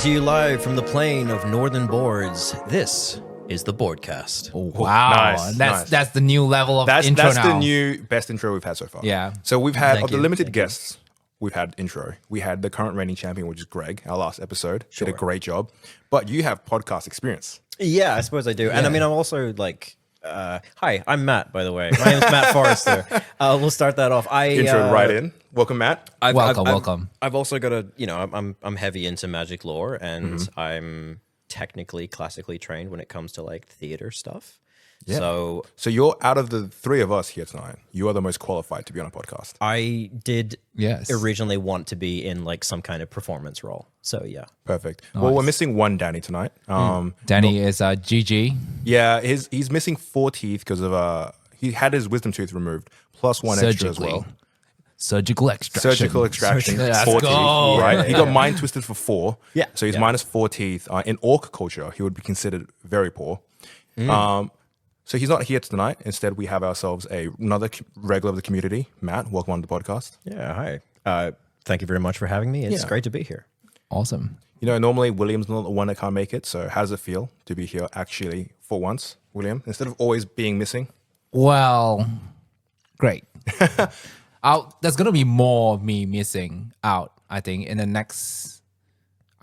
to you live from the plane of Northern Boards. This is the Boardcast. Oh, wow. That's the new level of intro now. That's the new best intro we've had so far. Yeah. So we've had, Thank of the you. limited guests, we've had intro. We had the current reigning champion, which is Greg, our last episode. Did a great job. But you have podcast experience. Yeah, I suppose I do. And I mean, I'm also like, hi, I'm Matt, by the way. My name's Matt Forrester. We'll start that off. Intro right in. Welcome, Matt. Welcome. I've also got a, I'm heavy into magic lore, and I'm technically classically trained when it comes to like theater stuff. Yeah. So you're, out of the three of us here tonight, you are the most qualified to be on a podcast. I did Yes. originally want to be in like some kind of performance role. So yeah. Perfect. Well, we're missing one Danny tonight. Danny is GG. Yeah, he's missing 4 teeth because of he had his wisdom tooth removed, plus one extra as well. Surgical extraction. Surgical extraction. Let's 4 go. teeth, right? He got mind twisted for 4. Yeah. So he's Yeah. minus 4 teeth. In orc culture, he would be considered very poor. So he's not here tonight. Instead, we have ourselves another regular of the community. Matt, welcome on the podcast. Yeah, hi. Thank you very much for having me. It's great to be here. Awesome. You know, normally William's not the one that can't make it. So how does it feel to be here actually for once, William, instead of always being missing? Well, great. There's going to be more me missing out, I think, in the next,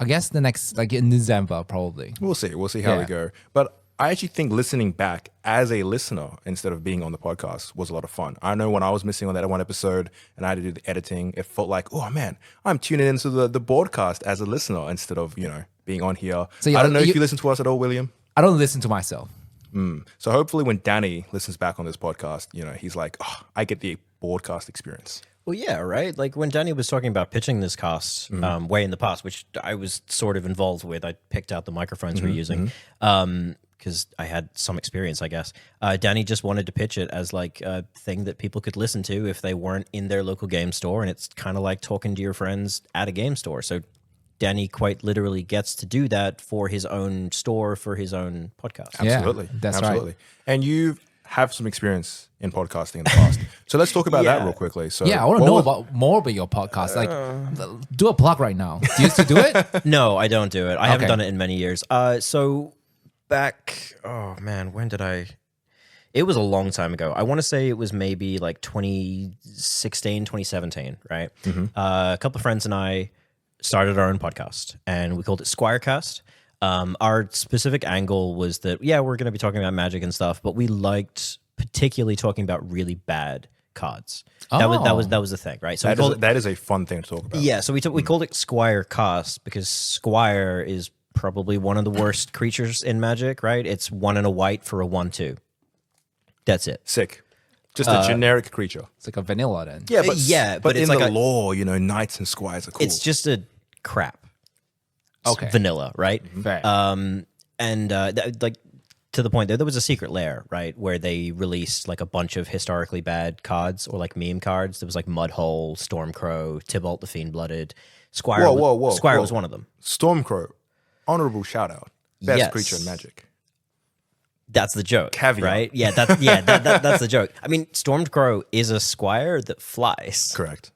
like in December, probably. We'll see. We'll see how we go. But I actually think listening back as a listener instead of being on the podcast was a lot of fun. I know when I was missing on that one episode and I had to do the editing, it felt like, oh man, I'm tuning into the broadcast as a listener instead of, being on here. So I don't know if you listen to us at all, William. I don't listen to myself. So hopefully when Danny listens back on this podcast, he's like, oh, I get the broadcast experience. Well, yeah, right. Like when Danny was talking about pitching this cast way in the past, which I was sort of involved with. I picked out the microphones we're using because I had some experience, I guess. Danny just wanted to pitch it as like a thing that people could listen to if they weren't in their local game store. And it's kind of like talking to your friends at a game store. So Danny quite literally gets to do that for his own store, for his own podcast. Absolutely. Yeah, that's Absolutely. right. And you have some experience in podcasting in the past. So let's talk about that real quickly. So Yeah, I want to know more about your podcast. Like, do a plug right now. Do you used to do it? No, I don't do it. I haven't Okay. done it in many years. So back, oh man, when did I? It was a long time ago. I want to say it was maybe like 2016, 2017, right? A couple of friends and I started our own podcast, and we called it Squirecast. Our specific angle was that, we're going to be talking about magic and stuff, but we liked particularly talking about really bad cards. That was the thing, right? So that is a fun thing to talk about. yeah, so we called it Squirecast because Squire is probably one of the worst creatures in Magic, right? It's 1 and a white for a 1/2. That's it. Sick. Just a generic creature. It's like a vanilla then. But it's in like the lore, knights and squires are cool. it's just a crap. Okay. Vanilla, right? Fair. Like to the point there was a secret lair, right, where they released like a bunch of historically bad cards or like meme cards. There was like Mudhole, Stormcrow, Tybalt the Fiend-Blooded. Squire. Whoa. Squire was one of them. Stormcrow, honorable shout out. Best Yes. creature in Magic. That's the joke, Caveat. right? Yeah, that's the joke. I mean, Stormcrow is a squire that flies. Correct.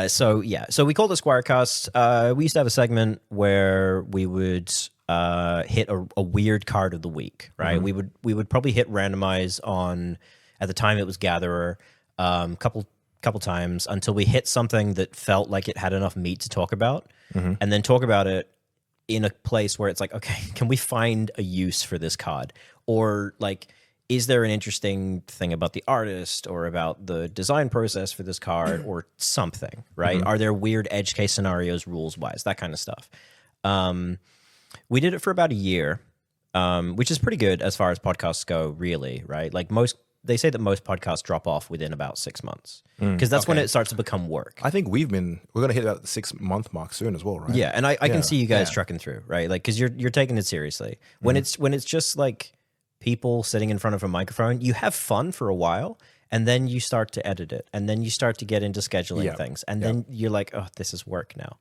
So we called it Squirecast. We used to have a segment where we would hit a weird card of the week, right? We would probably hit randomize on, at the time it was Gatherer, couple times until we hit something that felt like it had enough meat to talk about, and then talk about it in a place where it's like, okay, can we find a use for this card? Or like, is there an interesting thing about the artist or about the design process for this card or something, right? Are there weird edge case scenarios rules-wise, that kind of stuff? We did it for about a year, which is pretty good as far as podcasts go, really, right? Like they say that most podcasts drop off within about 6 months because that's when it starts to become work. I think we're going to hit about the 6-month mark soon as well, right? Yeah, and I can see you guys trucking through, right? Like, because you're taking it seriously. When it's just like people sitting in front of a microphone, you have fun for a while, and then you start to edit it, and then you start to get into scheduling things, and then you're like, oh, this is work now.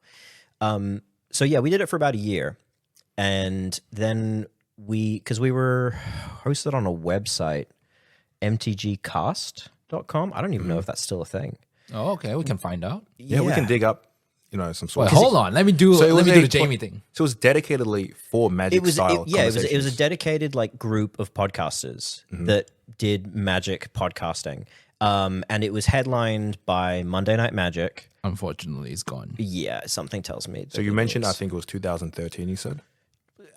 So we did it for about a year, and then because we were hosted on a website, mtgcast.com. I don't even know if that's still a thing. Oh, okay. We can find out. Yeah, we can dig up some Wait, sort. hold on. Let me do the Jamie thing. So it was dedicatedly for Magic style. It was a dedicated like group of podcasters that did Magic podcasting. And it was headlined by Monday Night Magic. Unfortunately, it's gone. Yeah, something tells me. So you mentioned, I think it was 2013, you said?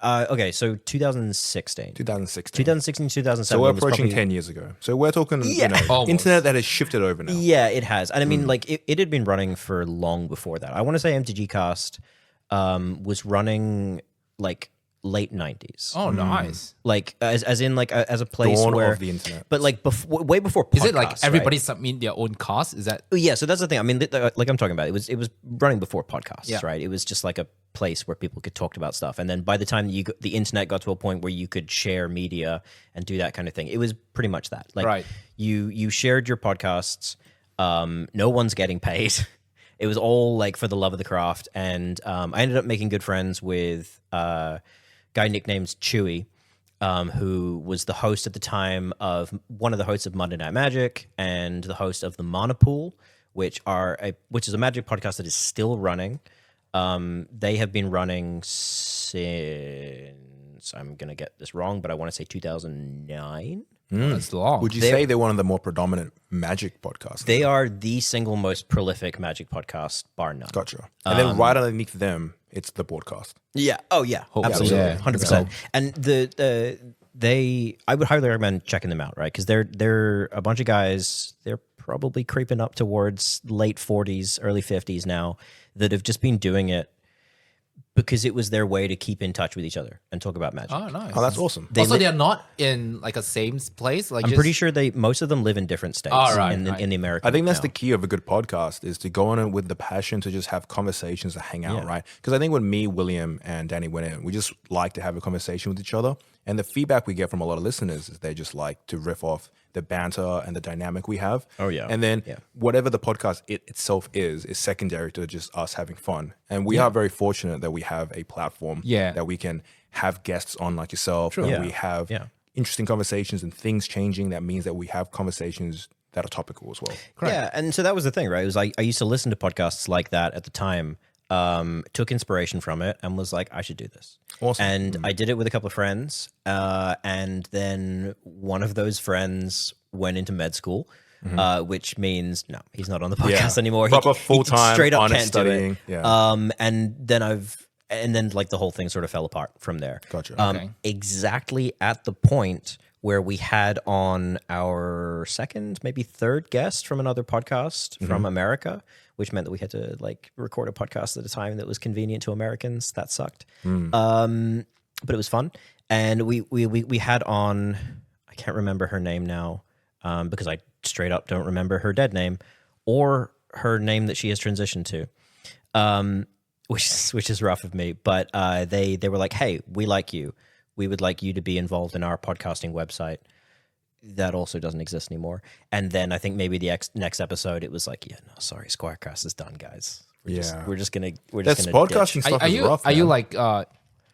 Okay, so 2016. 2016, 2017. So we're was approaching probably- 10 years ago. So we're talking, Almost. internet that has shifted over now. Yeah, it has. And I mean, like, it had been running for long before that. I want to say MTG Cast was running, like, late 90s. Oh, nice. Like, as in, like, as a place Dawn where... of the internet. But, like, way before podcasts, Is it like everybody right? submit their own cast? Is that... Yeah, so that's the thing. I mean, like I'm talking about, it was running before podcasts, Yeah. right? It was just like a place where people could talk about stuff. And then by the time the internet got to a point where you could share media and do that kind of thing, it was pretty much that. Like, Right. you shared your podcasts. No one's getting paid. It was all like for the love of the craft. And I ended up making good friends with a guy nicknamed Chewy, who was the host at the time of one of the hosts of Monday Night Magic and the host of the Monopool, which is a Magic podcast that is still running. They have been running since, I'm going to get this wrong, but I want to say 2009. That's long. Would you say they're one of the more predominant Magic podcasts? They are the single most prolific Magic podcast, bar none. Gotcha. And then right underneath them, it's the Boardcast. Yeah. Oh, yeah. Absolutely. yeah. 100%. And I would highly recommend checking them out, right? Because they're a bunch of guys. They're probably creeping up towards late 40s, early 50s now, that have just been doing it because it was their way to keep in touch with each other and talk about Magic. Oh, nice. Oh, that's awesome. They are not in like a same place? Like I'm pretty sure most of them live in different states in the American. I think that's now. the key of a good podcast is to go on it with the passion to just have conversations to hang out, right? Because I think when me, William, and Danny went in, we just like to have a conversation with each other. And the feedback we get from a lot of listeners is they just like to riff off the banter and the dynamic we have. Oh, yeah. And then whatever the podcast itself is secondary to just us having fun. And we are very fortunate that we have a platform that we can have guests on like yourself. And we have interesting conversations and things changing. That means that we have conversations that are topical as well. Yeah, and so that was the thing, right? It was I used to listen to podcasts like that at the time, took inspiration from it, and was like, I should do this. Awesome. And I did it with a couple of friends, and then one of those friends went into med school, which means no, he's not on the podcast anymore. Proper He full-time, straight up honest can't studying. do it. Yeah. And then like the whole thing sort of fell apart from there. Gotcha. Exactly at the point where we had on our second, maybe third guest from another podcast from America, which meant that we had to like record a podcast at a time that was convenient to Americans. That sucked. But it was fun. And we had on, I can't remember her name now, because I straight up don't remember her dead name or her name that she has transitioned to. Which is rough of me, but they were like, hey, we like you. We would like you to be involved in our podcasting website. That also doesn't exist anymore. And then I think maybe the next episode, it was like, yeah, no, sorry, Squirecast is done, guys. We're just gonna Podcasting stuff is rough. Are you like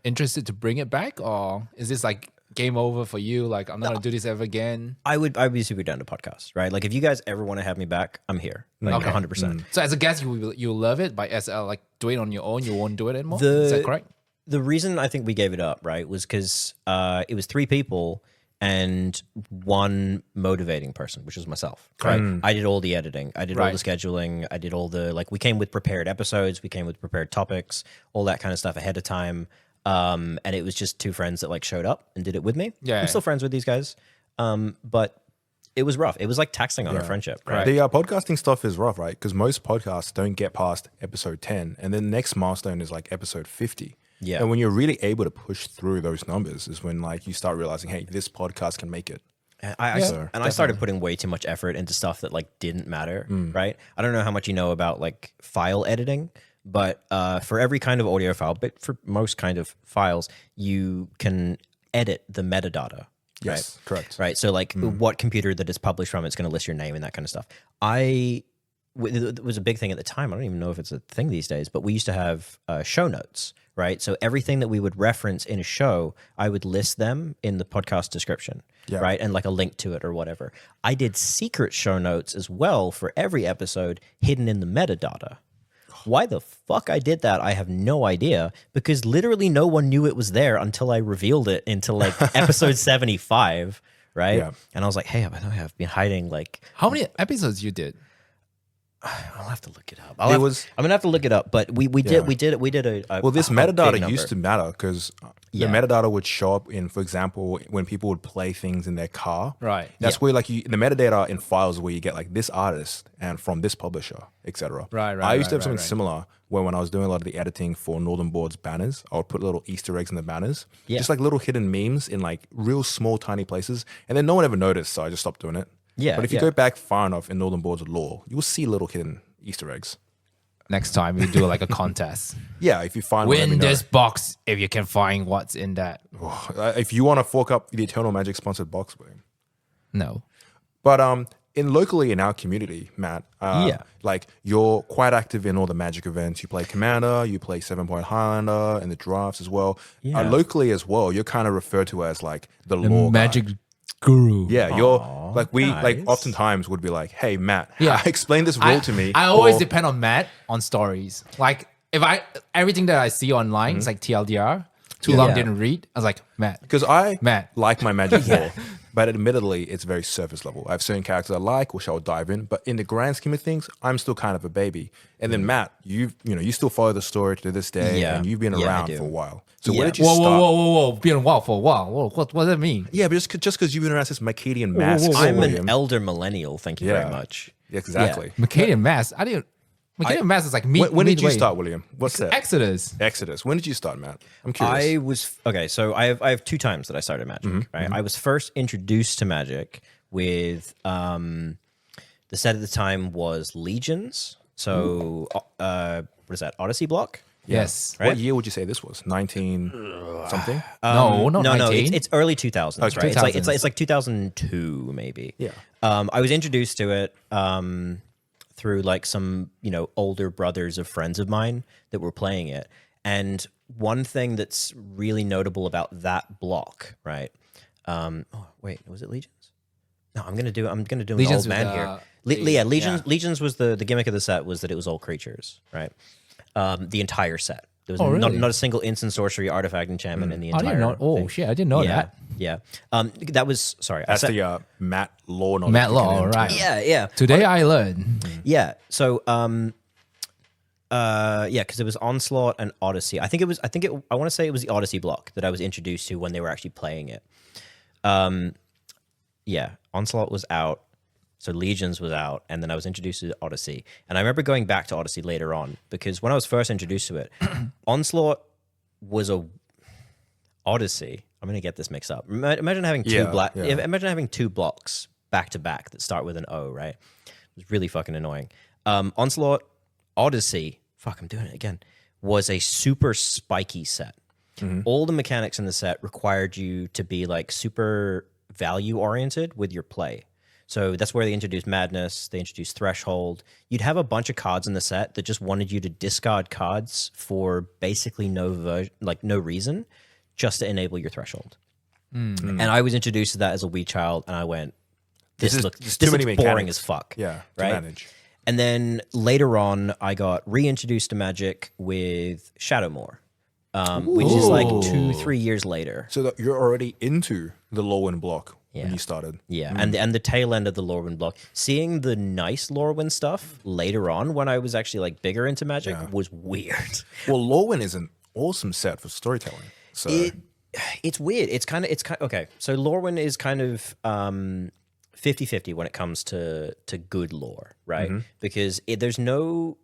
interested to bring it back, or is this like game over for you? Like, I'm not gonna do this ever again. I'd be super down to podcast, right? Like if you guys ever want to have me back, I'm here. Like 100%. So as a guest, you love it, but as like doing it on your own, you won't do it anymore. Is that correct? The reason I think we gave it up, right, was because it was 3 people and one motivating person, which was myself. Right, I did all the editing, I did all the scheduling, I did all the we came with prepared episodes, we came with prepared topics, all that kind of stuff ahead of time. And it was just 2 friends that like showed up and did it with me. I'm still friends with these guys, but it was rough. It was like taxing on our friendship. Right. The podcasting stuff is rough, right? Because most podcasts don't get past episode 10, and then the next milestone is like episode 50. Yeah. And when you're really able to push through those numbers is when like you start realizing, hey, this podcast can make it. And I started putting way too much effort into stuff that like didn't matter, right? I don't know how much you know about like file editing, but for every kind of audio file, but for most kind of files, you can edit the metadata. Yes, right? correct. Right. So like what computer that it's published from, it's going to list your name and that kind of stuff. It was a big thing at the time. I don't even know if it's a thing these days, but we used to have show notes, right? So everything that we would reference in a show, I would list them in the podcast description, right? And like a link to it or whatever. I did secret show notes as well for every episode hidden in the metadata. Why the fuck I did that, I have no idea, because literally no one knew it was there until I revealed it into like episode 75, right? Yeah. And I was like, hey, I've been hiding like, How many episodes you did? I'll have to look it up. It was- I'm gonna have to look it up, but we did a Well, this a metadata big used to number. matter because Yeah. the metadata would show up in, for example, when people would play things in their car. Right. That's where like the metadata in files where you get like this artist and from this publisher, etc. Right, I used to have right, something right. similar where when I was doing a lot of the editing for Northern Board's banners, I would put little Easter eggs in the banners, Yeah. just like little hidden memes in like real small, tiny places, and then no one ever noticed, so I just stopped doing it. Yeah, But if you yeah. go back far enough in Northern Board's lore, you will see little hidden Easter eggs. Next time we do like a contest. Yeah, if you find one, let me Win know. this box if you can find what's in that. If you want to fork up the Eternal Magic sponsored box, William. No. But in locally in our community, Matt, Yeah. like you're quite active in all the Magic events. You play Commander, you play 7 Point Highlander, and the drafts as well. Yeah. Locally as well, you're kind of referred to as like the lore guy. Magic guru. Yeah, you're like like nice. oftentimes would be like, "Hey, Matt, Yeah. explain this rule to me." I always Or- depend on Matt on stories. Like if everything that I see online is like TLDR. Too long Yeah. didn't read. I was like, Matt. Because I Matt. like my Magic lore, but admittedly, it's very surface level. I have certain characters I like, which I'll dive in. But in the grand scheme of things, I'm still kind of a baby. And then Matt, you still follow the story to this day, Yeah. and you've been Yeah, I around do. for a while. So Yeah. where did you Whoa, start? whoa. Been a while for a while. Whoa, what does that mean? Yeah, but just because you've been around since Macadian Masks, whoa, whoa. I'm William. an elder millennial. Thank you Yeah. very much. Exactly. Macadian Mass. Macadian Mass is like me. When did you midway. start, William? What's that? Exodus. Exodus. When did you start, Matt? I'm curious. I was okay. So I have two times that I started Magic. Right, I was first introduced to Magic with the set at the time was Legions. So what is that? Odyssey block. Yes. What year would you say this was? 19 something? No, not No, 19. it's early 2000s, Okay. right? It's 2000s. like 2002 maybe. Yeah. I was introduced to it through like some older brothers of friends of mine that were playing it, and one thing that's really notable about that block, right? Oh wait, was it Legions? No, I'm gonna do an Legions old man was, here. the- Legions. yeah. Legions was the gimmick of the set was that it was all creatures, right? The entire set. There was Oh, really? not a single instant sorcery, artifact, enchantment in the I entire. didn't know. Oh thing. shit! I didn't know Yeah, that. yeah. That was sorry. I That's said, the Matt Law knowledge. Matt Law, kicking in. right? yeah. Today I learned. Yeah. So, because it was Onslaught and Odyssey. I want to say it was the Odyssey block that I was introduced to when they were actually playing it. Yeah, Onslaught was out, so Legions was out, and then I was introduced to Odyssey. And I remember going back to Odyssey later on because when I was first introduced to it, Onslaught was a Odyssey. I'm gonna get this mixed up. Imagine having two Imagine having two blocks back to back that start with an O, right? It was really fucking annoying. Onslaught, Odyssey, fuck, I'm doing it again, was a super spiky set. All the mechanics in the set required you to be like super value oriented with your play. So that's where they introduced Madness, they introduced Threshold. You'd have a bunch of cards in the set that just wanted you to discard cards for basically no reason, just to enable your Threshold. And I was introduced to that as a wee child, and I went, this There's looks too many boring mechanics. as fuck. Yeah, to right? manage. And then later on, I got reintroduced to Magic with Shadowmoor, which is like 2-3 years later. So that you're already into the Lorwyn block when Yeah. you started. Yeah, and the tail end of the Lorwyn block. Seeing the nice Lorwyn stuff later on when I was actually like bigger into Magic was weird. Well, Lorwyn is an awesome set for storytelling. So It's weird. It's kind of okay. So Lorwyn is kind of 50-50 when it comes to good lore, right? Because there's no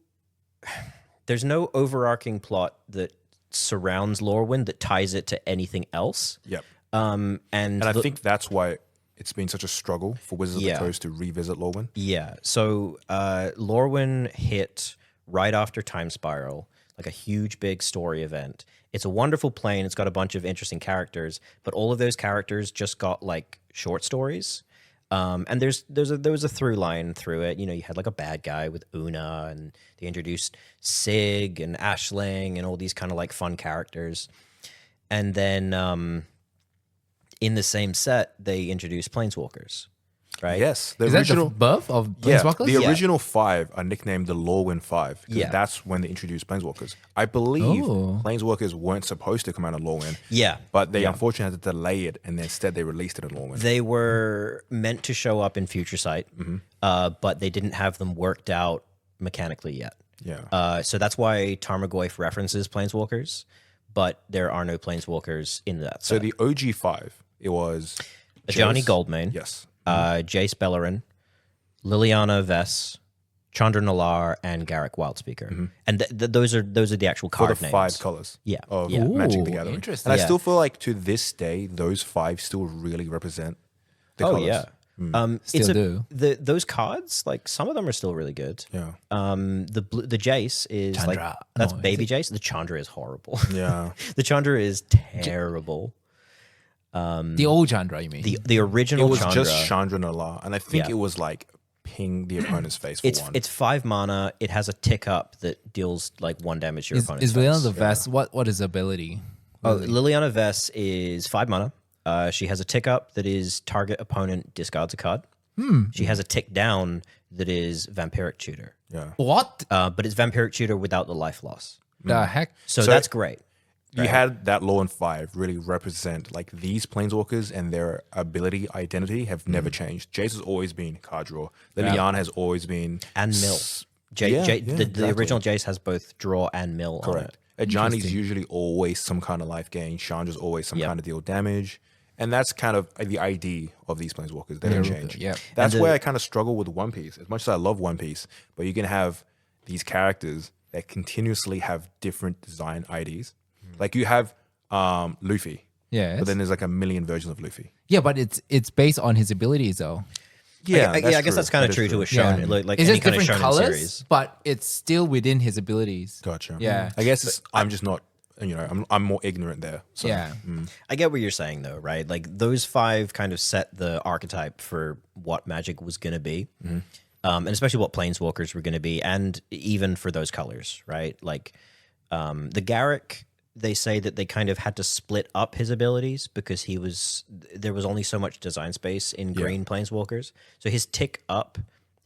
overarching plot that surrounds Lorwyn that ties it to anything else. yep. And And I think that's why it's been such a struggle for Wizards of Yeah. the Coast to revisit Lorwyn. yeah. So Lorwyn hit right after Time Spiral, like a huge big story event. It's a wonderful plane. It's got a bunch of interesting characters, but all of those characters just got like short stories. And there was a through line through it. You had like a bad guy with Una, and they introduced Sig and Ashling and all these kind of like fun characters. And then in the same set, they introduced Planeswalkers. right? Yes, the Is that original. the birth of Yeah, Planeswalkers? the original 5 are nicknamed the Lorwyn 5 because Yeah. that's when they introduced Planeswalkers. I believe Oh. Planeswalkers weren't supposed to come out of Lorwyn. Yeah. But they Yeah. unfortunately had to delay it, and instead they released it in Lorwyn. They were meant to show up in Future Sight, but they didn't have them worked out mechanically yet. Yeah. So that's why Tarmogoyf references Planeswalkers, but there are no Planeswalkers in that So set. the OG 5, it was Johnny Jace- Goldmane, Yes. Jace Bellerin, Liliana Vess, Chandra Nalaar, and Garruk Wildspeaker. And those are the actual For card the names. 5 colors Yeah. of Yeah. Magic the Ooh, Gathering. interesting. And I Yeah. still feel like to this day, those 5 still really represent the Oh colors. yeah. Still do. Those cards, like some of them are still really good. Yeah. The Jace is Chandra. like that's No, is baby Jace. The Chandra is horrible. Yeah. The Chandra is terrible. The old Chandra, you mean? The It original was Chandra. just Chandra Nalaar, and I think Yeah. it was like ping the opponent's face for one. It's 5 mana. It has a tick up that deals like 1 damage to your opponent's is Liliana face. the Vest? What is ability? Liliana Vess is 5 mana. She has a tick up that is target opponent discards a card. She has a tick down that is Vampiric Tutor. yeah. What But it's Vampiric Tutor without the life loss. the heck? So, So- that's great. You had that Lorwyn 5 really represent like these planeswalkers and their ability identity have never changed. Jace has always been card draw. Liliana has always been And mill. Yeah, yeah, the exactly. original Jace has both draw and mill on it. Ajani's usually always some kind of life gain. Chandra's always some kind of deal damage. And that's kind of the ID of these planeswalkers. They don't change. yeah. That's where I kind of struggle with One Piece. As much as I love One Piece, but you can have these characters that continuously have different design IDs. Like you have Luffy. Yes. But then there's like a million versions of Luffy. Yeah, but it's based on his abilities though. I guess that's kind of true to a shonen. Like It's any just kind of different shonen colors, series. but it's still within his abilities. Gotcha. Yeah. I guess I'm just not, I'm more ignorant there. So. Yeah. I get what you're saying though, right? Like those 5 kind of set the archetype for what Magic was going to be. And especially what Planeswalkers were going to be, and even for those colors, right? Like the Garruk, they say that they kind of had to split up his abilities because there was only so much design space in green Planeswalkers. So his tick up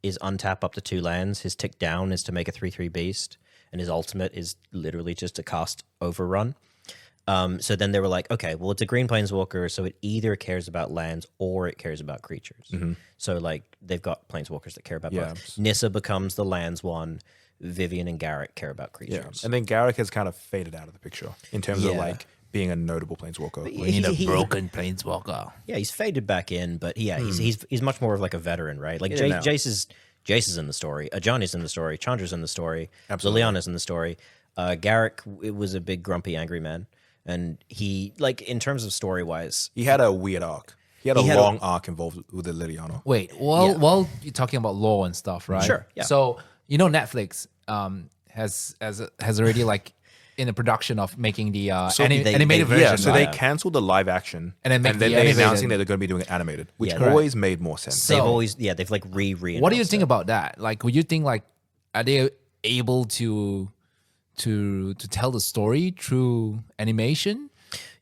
is untap up to 2 lands. His tick down is to make a 3/3 beast, and his ultimate is literally just to cast Overrun. So then they were like, okay, well, it's a green Planeswalker, so it either cares about lands or it cares about creatures. So like they've got Planeswalkers that care about both. Nissa becomes the lands one. Vivian and Garruk care about creatures. Yeah. And then Garruk has kind of faded out of the picture in terms of Yeah. like being a notable planeswalker. planeswalker. Yeah, he's faded back in, but he's much more of like a veteran, right? Like Jace is in the story, Ajani's in the story, Chandra's in the story, Liliana's in the story. Garruk, it was a big grumpy angry man, and he like in terms of story wise, He had a weird arc. He had a long arc involved with the Liliana. Wait, while you're talking about law and stuff, right? Sure, yeah. So Netflix has already like in the production of making the animated version. Yeah, so right? they canceled the live action And then make the they're animated. announcing that they're going to be doing it animated, which Yeah. always made more sense. they've like What do you think about that? Like, would you think like are they able to tell the story through animation?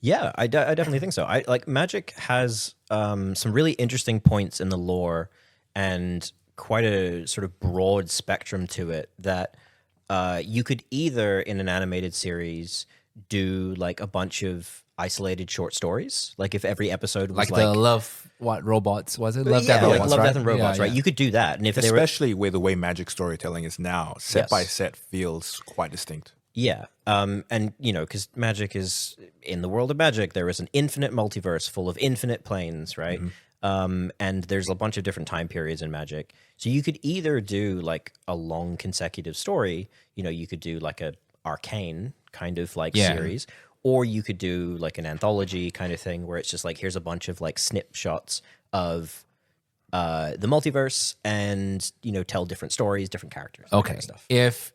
Yeah, I definitely think so. I like Magic has some really interesting points in the lore and quite a sort of broad spectrum to it that you could either in an animated series do like a bunch of isolated short stories, like if every episode was Like the robots, was it? Love, yeah, Death, like Robots, Love, right? Death, and Robots, Yeah, right? yeah. You could do that, and if they were Especially with the way Magic storytelling is now, set by set feels quite distinct. Yeah. And, because Magic is in the world of Magic, there is an infinite multiverse full of infinite planes, right? And there's a bunch of different time periods in Magic. So you could either do like a long consecutive story, you could do like a Arcane kind of like series, or you could do like an anthology kind of thing where it's just like, here's a bunch of like snapshots of the multiverse and tell different stories, different characters, that kind Okay. of stuff.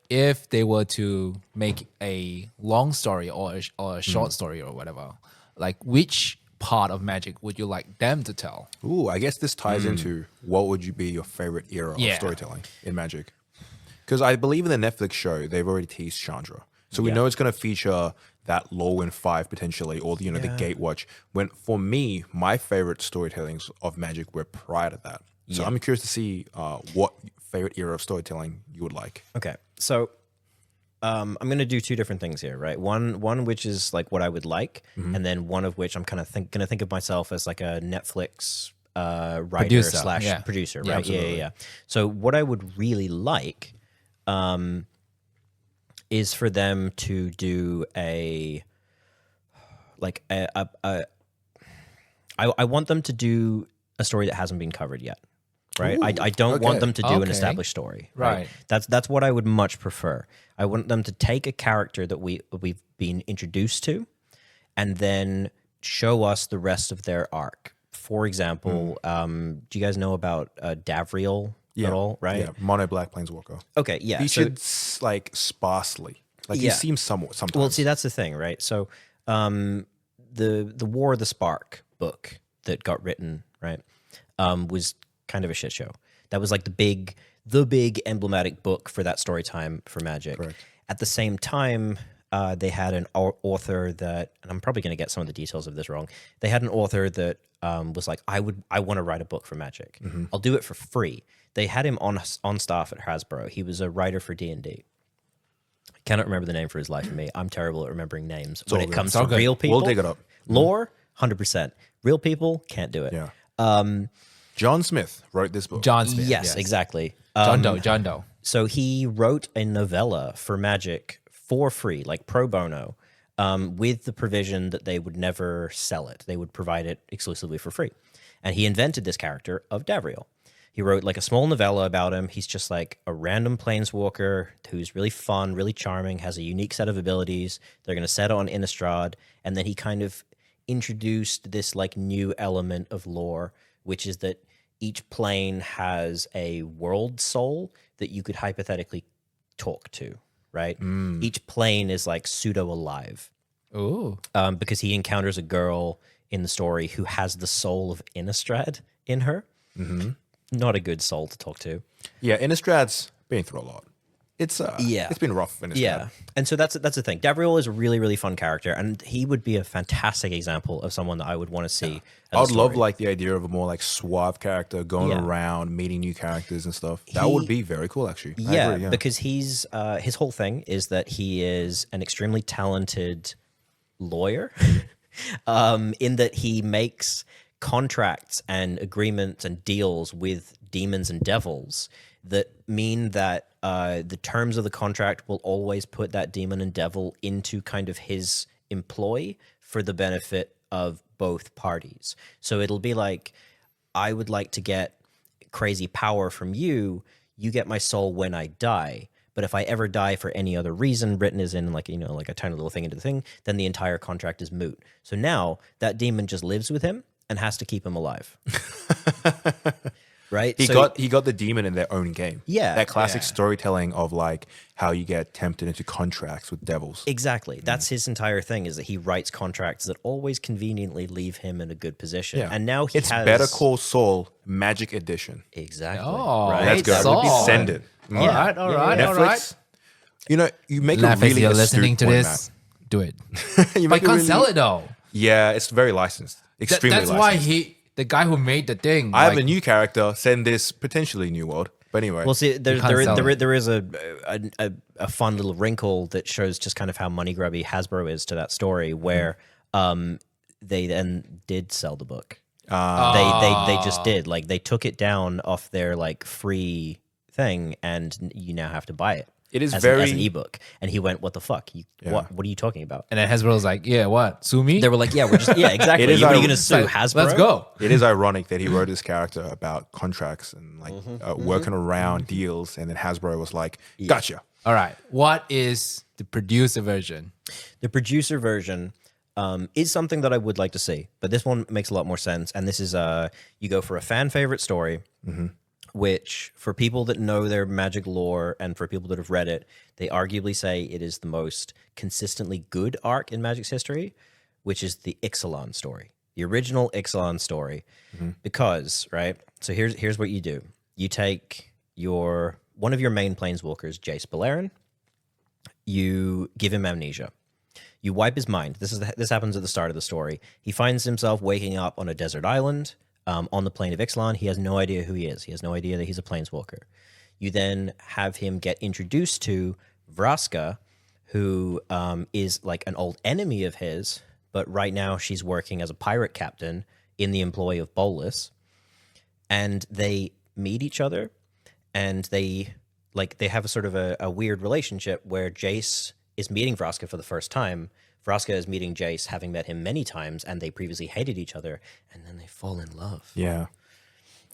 If they were to make a long story or a short story or whatever, like which part of Magic would you like them to tell? Ooh, I guess this ties into what would you be your favorite era Yeah. of storytelling in Magic? Because I believe in the Netflix show, they've already teased Chandra. So we know it's going to feature that Lorwyn 5 potentially, or the Gatewatch. When for me, my favorite storytellings of Magic were prior to that. So Yeah. I'm curious to see what favorite era of storytelling you would like. Okay, so I'm going to do two different things here, right? One which is like what I would like, and then one of which I'm kind of going to think of myself as like a Netflix writer Producer, slash yeah. producer, Yeah, right? Yeah, absolutely. yeah. So what I would really like is for them to do I want them to do a story that hasn't been covered yet. Right, I don't want okay. them to do an Okay. established story. Right. That's what I would much prefer. I want them to take a character that we've been introduced to, and then show us the rest of their arc. For example, do you guys know about Davriel at all? Right. Yeah, Mono Black Planeswalker. Okay. Yeah. Featured like sparsely. Like he Yeah. seems somewhat sometimes. Well, see, that's the thing, right? So, the War of the Spark book that got written, right, was kind of a shit show. That was like the big emblematic book for that story time for Magic. Correct. At the same time, they had an author that, and I'm probably going to get some of the details of this wrong. They had an author that was like, I want to write a book for Magic. I'll do it for free. They had him on staff at Hasbro. He was a writer for D&D. Cannot remember the name for his life of me. I'm terrible at remembering names. When it comes to real people, We'll dig it up. Lore, 100%. Real people can't do it. Yeah. John Smith wrote this book. John Smith. Yes, exactly. John Doe. So he wrote a novella for Magic for free, like pro bono, with the provision that they would never sell it. They would provide it exclusively for free. And he invented this character of Davriel. He wrote like a small novella about him. He's just like a random planeswalker who's really fun, really charming, has a unique set of abilities. They're going to set it on Innistrad. And then he kind of introduced this like new element of lore, which is that each plane has a world soul that you could hypothetically talk to, right? Each plane is like pseudo alive Ooh. because he encounters a girl in the story who has the soul of Innistrad in her. Not a good soul to talk to. Yeah, Innistrad's been through a lot. It's it's been rough. Innistrad. Yeah, and so that's the thing. Davriel is a really, really fun character, and he would be a fantastic example of someone that I would want to see. I would love like the idea of a more like suave character going Yeah. around, meeting new characters and stuff. That would be very cool, actually. I Yeah, agree, because he's his whole thing is that he is an extremely talented lawyer, in that he makes contracts and agreements and deals with demons and devils that mean that the terms of the contract will always put that demon and devil into kind of his employ for the benefit of both parties. So it'll be like, I would like to get crazy power from you. You get my soul when I die. But if I ever die for any other reason, written as in like, like a tiny little thing into the thing, then the entire contract is moot. So now that demon just lives with him and has to keep him alive. Right? He got the demon in their own game. Yeah. That classic storytelling of like how you get tempted into contracts with devils. Exactly. That's his entire thing, is that he writes contracts that always conveniently leave him in a good position. Yeah. And now it's Better Call Saul Magic Edition. Exactly. Oh, right? Let's go. Saul. Send it. All right, all right. Netflix. You know, you make a Laugh really as you're astute listening to point, this. Do it. Matt. You But make you a can't really- sell it though. Yeah, it's very licensed. Extremely That's licensed. why the guy who made the thing. I have a new character. Send this potentially new world. But anyway, Well, see, there can't sell it. is a fun little wrinkle that shows just kind of how money grubby Hasbro is to that story, where they then did sell the book. They just did, like, they took it down off their like free thing, and you now have to buy it. it is as very an ebook. And he went, "What the fuck? What are you talking about?" And then Hasbro's like, yeah, what? Sue me? They were like, "Yeah, we're just exactly. It is What are you our- going to sue Like, Hasbro? Let's go. It is ironic that he wrote this character about contracts and like working around deals, and then Hasbro was like, "Gotcha." All right. What is the producer version? The producer version is something that I would like to see, but this one makes a lot more sense. And this is you go for a fan favorite story, which for people that know their Magic lore and for people that have read it, they arguably say it is the most consistently good arc in Magic's history, which is the Ixalan story, the original Ixalan story. Because, right, so here's what you do. You take one of your main planeswalkers, Jace Beleren, you give him amnesia. You wipe his mind. This happens at the start of the story. He finds himself waking up on a desert island, on the plane of Ixalan. He has no idea who he is. He has no idea that he's a planeswalker. You then have him get introduced to Vraska, who is like an old enemy of his, but right now she's working as a pirate captain in the employ of Bolas. And they meet each other, and they have a sort of a weird relationship where Jace is meeting Vraska for the first time. Vraska is meeting Jace, having met him many times, and they previously hated each other, and then they fall in love. Yeah.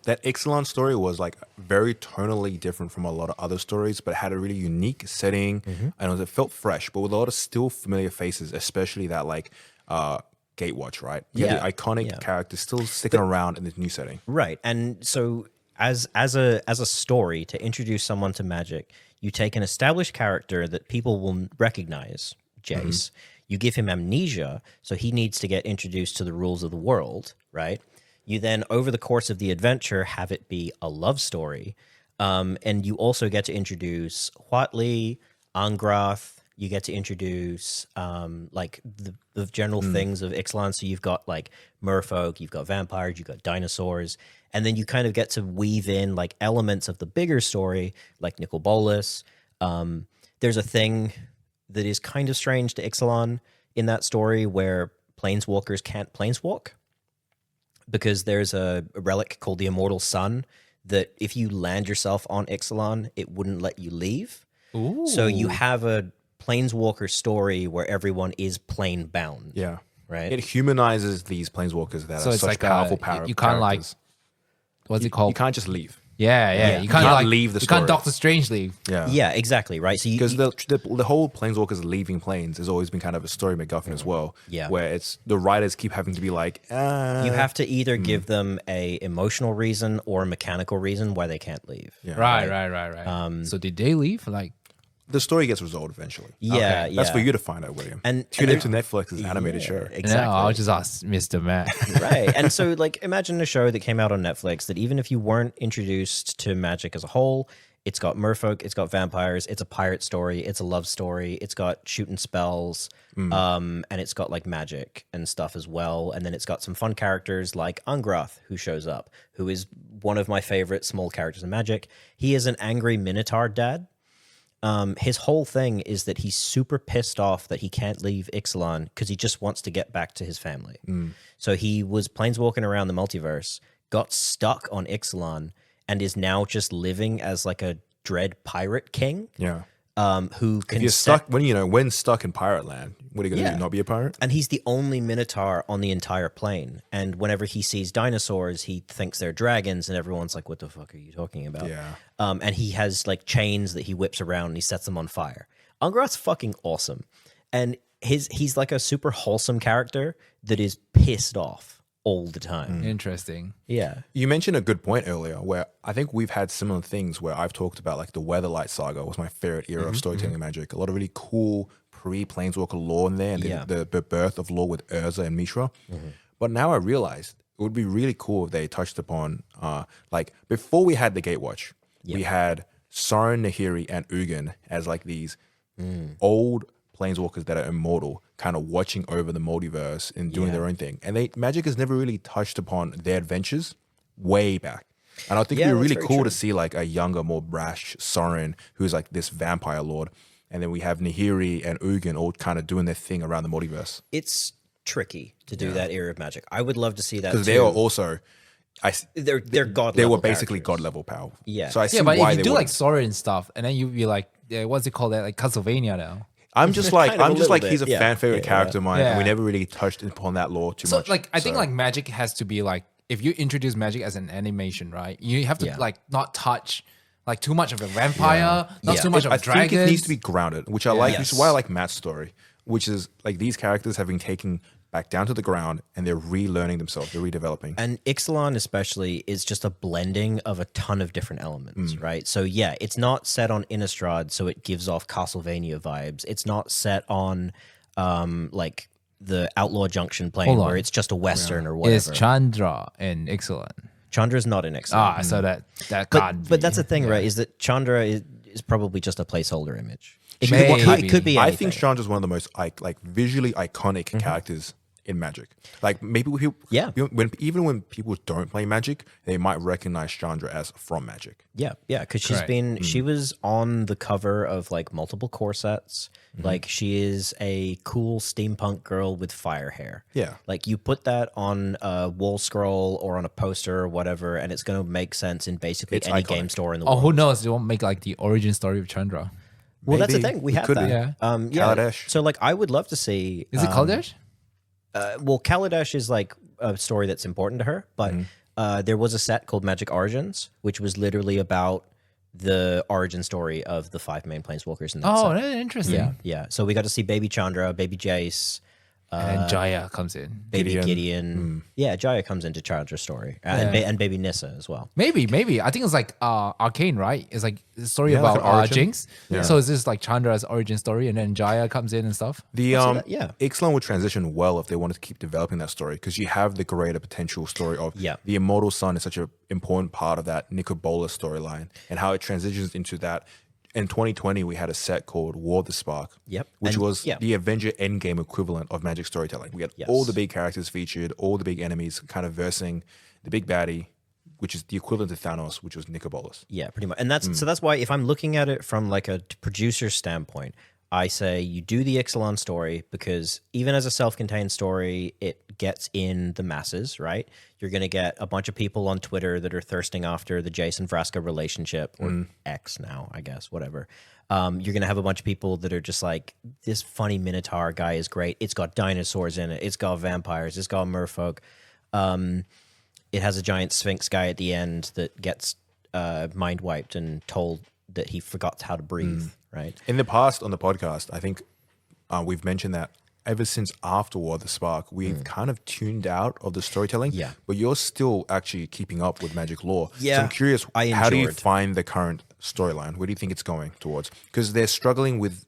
That Ixalan story was like very tonally different from a lot of other stories, but it had a really unique setting, and it felt fresh, but with a lot of still familiar faces, especially that like Gatewatch, right? Yeah. The iconic characters still sticking around in this new setting. Right. And so as a story to introduce someone to Magic, you take an established character that people will recognize, Jace. You give him amnesia, so he needs to get introduced to the rules of the world, right? You then, over the course of the adventure, have it be a love story. And you also get to introduce Huatli, Angrath. You get to introduce like the general things of Ixalan. So you've got like merfolk, you've got vampires, you've got dinosaurs. And then you kind of get to weave in like elements of the bigger story, like Nicol Bolas. There's a thing that is kind of strange to Ixalan in that story where planeswalkers can't planeswalk, because there's a relic called the Immortal Sun that if you land yourself on Ixalan, it wouldn't let you leave. Ooh. So you have a planeswalker story where everyone is plane bound. Yeah. Right. It humanizes these planeswalkers that are it's such like powerful you can't like characters. what's it You called? can't just leave. Yeah. You can't like leave the You can't story. Doctor Strange leave. Yeah. Yeah, exactly. Right. So Because the whole planeswalkers leaving planes has always been kind of a story MacGuffin as well. Yeah. Where it's the writers keep having to be like, you have to either give them a emotional reason or a mechanical reason why they can't leave. Yeah. Right. So did they leave? Like, the story gets resolved eventually. Yeah, yeah. That's for you to find out, William. And Tune into Netflix's animated show. Exactly. no, I'll just ask Mr. Matt. Right. And so, like, imagine a show that came out on Netflix that even if you weren't introduced to Magic as a whole, it's got merfolk, it's got vampires, it's a pirate story, it's a love story, it's got shooting spells, and it's got like magic and stuff as well. And then it's got some fun characters like Angrath, who shows up, who is one of my favorite small characters in Magic. He is an angry Minotaur dad. His whole thing is that he's super pissed off that he can't leave Ixalan because he just wants to get back to his family. So he was planeswalking around the multiverse, got stuck on Ixalan, and is now just living as like a dread pirate king. Yeah. Who can If you're stuck when stuck in pirate land, what are you gonna do? Not be a pirate? And he's the only Minotaur on the entire plane. And whenever he sees dinosaurs, he thinks they're dragons, and everyone's like, "What the fuck are you talking about?" Yeah. And he has like chains that he whips around and he sets them on fire. Angrath's fucking awesome, and he's like a super wholesome character that is pissed off all the time. Interesting. Yeah. You mentioned a good point earlier where I think we've had similar things where I've talked about like the Weatherlight Saga was my favorite era of storytelling Magic. A lot of really cool pre-Planeswalker lore in there and the birth of lore with Urza and Mishra. But now I realized it would be really cool if they touched upon like before we had the Gatewatch, we had Sorin, Nahiri, and Ugin as like these old planeswalkers that are immortal, kind of watching over the multiverse and doing their own thing. And Magic has never really touched upon their adventures way back. And I think it'd be really cool to see like a younger, more brash Sorin who's like this vampire lord. And then we have Nahiri and Ugin all kind of doing their thing around the multiverse. It's tricky to do that era of Magic. I would love to see that Because they are also... they're god They level were basically characters. god level power. Yeah. So I see Yeah, but why if they you do like wouldn't. Sora and stuff, and then you'd be like, what's it called? That like Castlevania now. I'm just like Kind of a little bit, he's a fan favorite character of mine, and we Yeah. never really touched upon that lore too So much. like, I think like Magic has to be like, if you introduce Magic as an animation, right? You have to like not touch like too much of a vampire, not too much of I a dragon. think it needs to be grounded, which I like. Which is Yes. why I like Matt's story, which is like these characters have been taken back down to the ground and they're relearning themselves, they're redeveloping. And Ixalan especially is just a blending of a ton of different elements, right? So yeah, it's not set on Innistrad, so it gives off Castlevania vibes. It's not set on like the Outlaw Junction plane Hold on. where it's just a Western or whatever. Is Chandra in Ixalan? Chandra's not in Ixalan. So that can't But be. that's the thing, right? Is that Chandra is probably just a placeholder image. It Maybe. could be I anything. think Chandra's one of the most like visually iconic characters in Magic. Like maybe people, even when people don't play Magic, they might recognize Chandra as from Magic. Yeah, because she was on the cover of like multiple core sets. Like she is a cool steampunk girl with fire hair. Yeah. Like you put that on a wall scroll or on a poster or whatever, and it's going to make sense in basically any game store in the world. Who knows? They won't make like the origin story of Chandra. Well, that's the thing. We have that. Yeah. Kaladesh. So like I would love to see. Is it Kaladesh? Well, Kaladesh is like a story that's important to her, but there was a set called Magic Origins, which was literally about the origin story of the 5 main planeswalkers in that set. That's interesting. Yeah. So we got to see Baby Chandra, Baby Jace, And then Jaya comes in. Baby Gideon. Yeah, Jaya comes into Chandra's story. And Baby Nissa as well. Maybe. I think it's like Arcane, right? It's like the story like about an origin. Jinx. Yeah. So it's just like Chandra's origin story, and then Jaya comes in and stuff. The yeah. Ixalan would transition well if they wanted to keep developing that story, because you have the greater potential story of the Immortal Sun is such an important part of that Nicobola storyline, and how it transitions into that. In 2020, we had a set called War of the Spark, which was the Avenger Endgame equivalent of Magic storytelling. We had all the big characters featured, all the big enemies kind of versing the big baddie, which is the equivalent to Thanos, which was Nicobolas. Yeah, pretty much. And that's why if I'm looking at it from like a producer standpoint, I say you do the Ixalan story, because even as a self-contained story, it gets in the masses, right? You're going to get a bunch of people on Twitter that are thirsting after the Jason Vraska relationship, or X now, I guess, whatever. You're going to have a bunch of people that are just like, this funny Minotaur guy is great. It's got dinosaurs in it. It's got vampires. It's got merfolk. It has a giant Sphinx guy at the end that gets mind wiped and told that he forgot how to breathe. Right. In the past on the podcast, I think we've mentioned that ever since after War of the Spark, we've kind of tuned out of the storytelling. Yeah. But you're still actually keeping up with Magic lore. Yeah. So I'm curious, how do you find the current storyline? Where do you think it's going towards? Because they're struggling with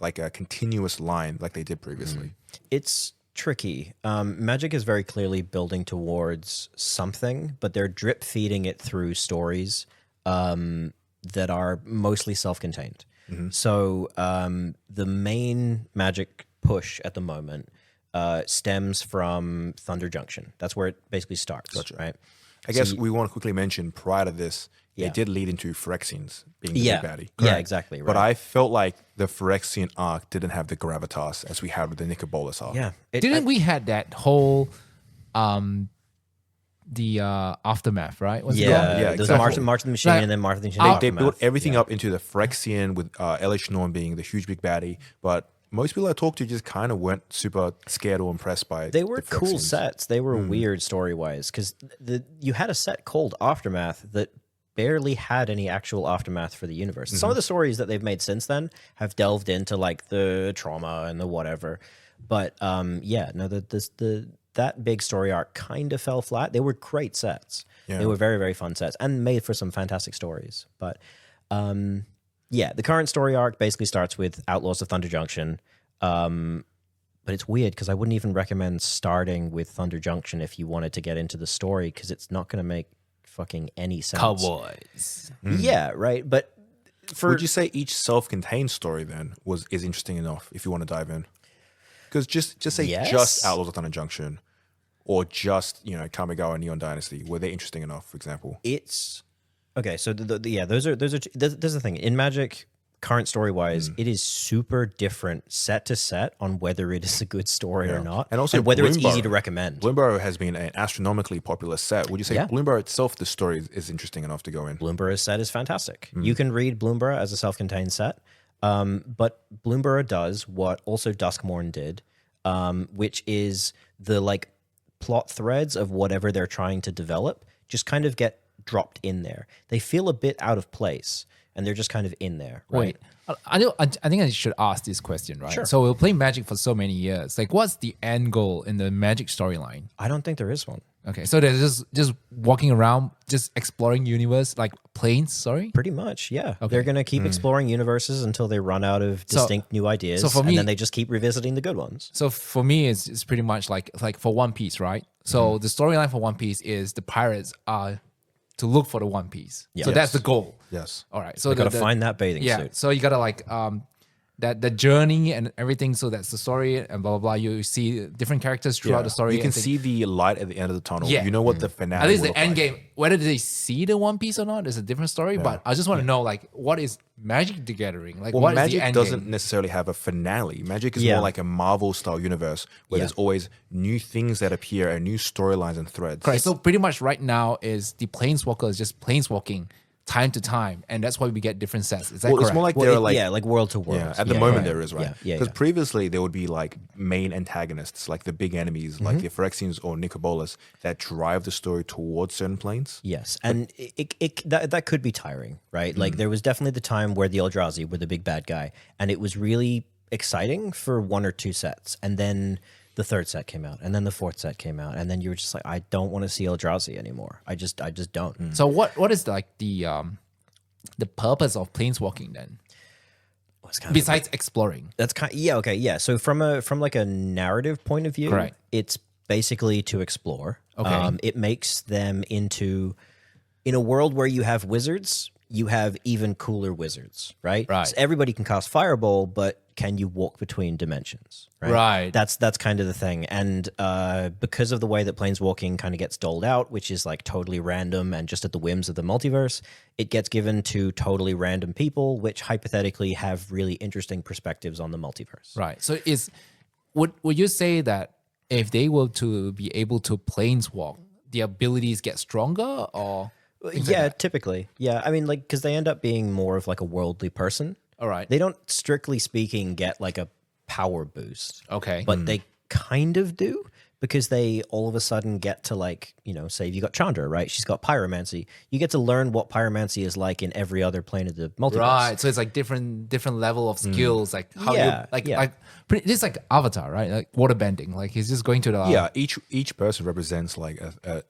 like a continuous line like they did previously. It's tricky. Magic is very clearly building towards something, but they're drip feeding it through stories that are mostly self-contained. So the main Magic push at the moment stems from Thunder Junction. That's where it basically starts, right? I guess we want to quickly mention prior to this, it did lead into Phyrexians being the big baddie. Correct? Yeah, exactly. Right. But I felt like the Phyrexian arc didn't have the gravitas as we had with the Nicobolas arc. Yeah. We had that whole the aftermath, right? What's it called? Yeah, There's exactly. March of the Machine, and then March of the Machine. They built everything up into the Phyrexian with LH Norm being the huge big baddie, but most people I talked to just kind of weren't super scared or impressed by it. They were cool sets. They were weird story-wise, because you had a set called Aftermath that barely had any actual aftermath for the universe. Some of the stories that they've made since then have delved into like the trauma and the whatever. But that big story arc kind of fell flat. They were great sets. Yeah. They were very, very fun sets and made for some fantastic stories. But the current story arc basically starts with Outlaws of Thunder Junction. But it's weird because I wouldn't even recommend starting with Thunder Junction if you wanted to get into the story, because it's not going to make fucking any sense. Cowboys. Yeah, right. But would you say each self-contained story then is interesting enough if you want to dive in? Because just say just Outlaws of Thunder Junction, or just Kamigawa Neon Dynasty, were they interesting enough? For example, it's okay. So those are there's the thing in Magic. Current story wise, it is super different set to set on whether it is a good story or not, and also whether it's easy to recommend. Bloomburrow has been an astronomically popular set. Would you say Bloomburrow itself, the story is interesting enough to go in? Bloomburrow's set is fantastic. You can read Bloomburrow as a self-contained set. But Bloomburrow does what also Duskmourn did, which is the like plot threads of whatever they're trying to develop just kind of get dropped in there. They feel a bit out of place, and they're just kind of in there, right? Wait, I think I should ask this question, right? Sure. So we'll play Magic for so many years. Like, what's the end goal in the Magic storyline? I don't think there is one. Okay, so they're just walking around, just exploring universe, like planes. Sorry, pretty much, yeah. Okay. They're gonna keep exploring universes until they run out of distinct new ideas, and then they just keep revisiting the good ones. So for me, it's pretty much like for One Piece, right? So the storyline for One Piece is the pirates are to look for the One Piece. Yeah. So that's the goal. Yes. All right. So you gotta find that bathing suit. So you gotta like that the journey and everything. So that's the story and blah blah blah. You see different characters throughout the story. You can and things. see the light at the end of the tunnel. Yeah. You know what the finale At least will the look end like. game, whether they see the One Piece or not is a different story. But I just want to know, like, what is Magic the Gathering? Like, Well, what is the Magic end doesn't game? necessarily have a finale. Magic is Yeah. more like a Marvel style universe where Yeah. there's always new things that appear and new storylines and threads. Correct. So pretty much right now is the Planeswalker is just planeswalking time to time, and that's why we get different sets. Is that Well, correct? it's more like Well, there are like like world to world. yeah, at the Yeah, moment yeah. there is, right? Yeah, yeah, Because yeah. previously there would be like main antagonists, like the big enemies, like the Phyrexians or Nicobolas, that drive the story towards certain planes. Yes, and that could be tiring, right? Like there was definitely the time where the Eldrazi were the big bad guy, and it was really exciting for one or two sets, and then the third set came out, and then the fourth set came out, and then you were just like, I don't want to see Eldrazi anymore. I just don't. So what is like the purpose of planeswalking then? It's kind of Besides exploring. that's kind okay, yeah. So from like a narrative point of view, Correct. it's basically to explore. Okay. It makes them into in a world where you have wizards, you have even cooler wizards, right? Right. So everybody can cast Fireball, but can you walk between dimensions? Right. That's kind of the thing. And because of the way that planeswalking kind of gets doled out, which is like totally random and just at the whims of the multiverse, it gets given to totally random people, which hypothetically have really interesting perspectives on the multiverse. Right. So would you say that if they were to be able to planeswalk, the abilities get stronger or things like Yeah, that? typically. Yeah, I mean, like, because they end up being more of like a worldly person. All right. They don't, strictly speaking, get like a power boost. Okay. But they kind of do, because they all of a sudden get to, like, you know, say you got Chandra, right? She's got pyromancy. You get to learn what pyromancy is like in every other plane of the multiverse. Right. So it's like different level of skills, like how Yeah, you like yeah. like it's like Avatar, right? Like water bending. Like he's just going to the Yeah, each person represents like a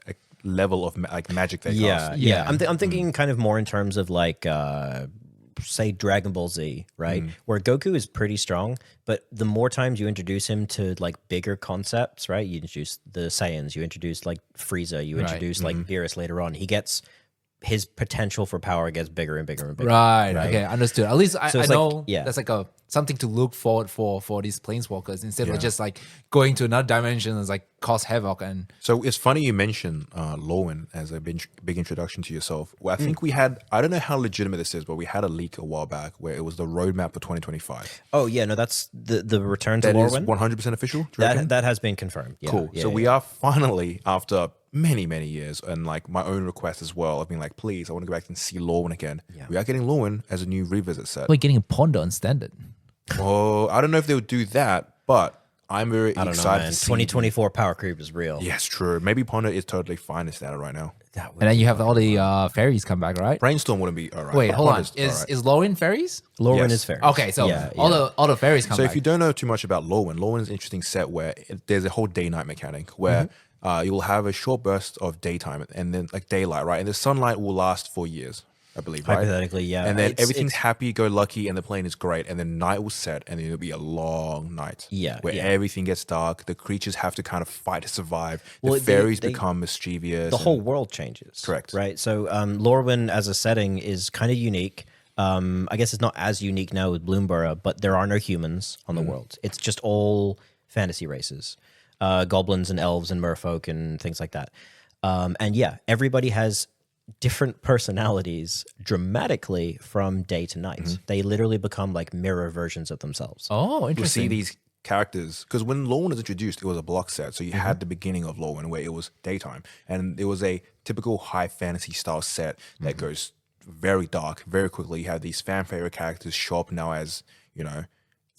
level of like magic they Yeah, cast. yeah. I'm thinking kind of more in terms of like, say, Dragon Ball Z, right? Where Goku is pretty strong, but the more times you introduce him to like bigger concepts, right? You introduce the Saiyans, you introduce like Frieza, you Right. introduce like Beerus later on. He gets his potential for power gets bigger and bigger and bigger. Right. Okay. Understood. At least I it's like- know yeah. that's like something to look forward for these planeswalkers instead of just like going to another dimension and like cause havoc and So it's funny you mentioned Lowen as a big introduction to yourself. Well, I think we had, I don't know how legitimate this is, but we had a leak a while back where it was the roadmap for 2025. Oh yeah, no, that's the return to That is Lorwyn. 100% official? Do you reckon? That has been confirmed. Yeah, Cool. yeah, So yeah. we are finally, after many years, and like my own request as well, I've been like, please, I want to go back and see Lorwyn again. Yeah. We are getting Lorwyn as a new revisit set. we're getting a Ponder on standard. Oh, I don't know if they would do that, but I'm very I don't know, excited man. to see. 2024 power creep is real. Yes, true. Maybe Ponder is totally fine as that right now. That would And then you have all the fairies come back, right? Brainstorm wouldn't be all right. Wait, but hold on. Ponder's all right. Is Lorwyn fairies? Lorwyn Yes. is fair. Okay, so yeah, all the fairies come So back. if you don't know too much about Lorwyn is an interesting set where there's a whole day-night mechanic where you will have a short burst of daytime and then like daylight, right? And the sunlight will last for years, I believe, right? Hypothetically, yeah. And then It's- everything's it's- happy-go-lucky and the plane is great. And then night will set and then it'll be a long night. Yeah, Where yeah. everything gets dark. The creatures have to kind of fight to survive. Well, The they- fairies they- become mischievous. the and- whole world changes. Correct. Right. So Lorwyn as a setting is kind of unique. I guess it's not as unique now with Bloomborough, but there are no humans on the world. It's just all fantasy races, goblins and elves and merfolk and things like that. And yeah, everybody has different personalities dramatically from day to night. They literally become like mirror versions of themselves. oh, You'll interesting. see these characters because when Lorwyn was introduced, it was a block set. So you had the beginning of Lorwyn where it was daytime, and it was a typical high fantasy style set that goes very dark very quickly. You have these fan favorite characters show up now as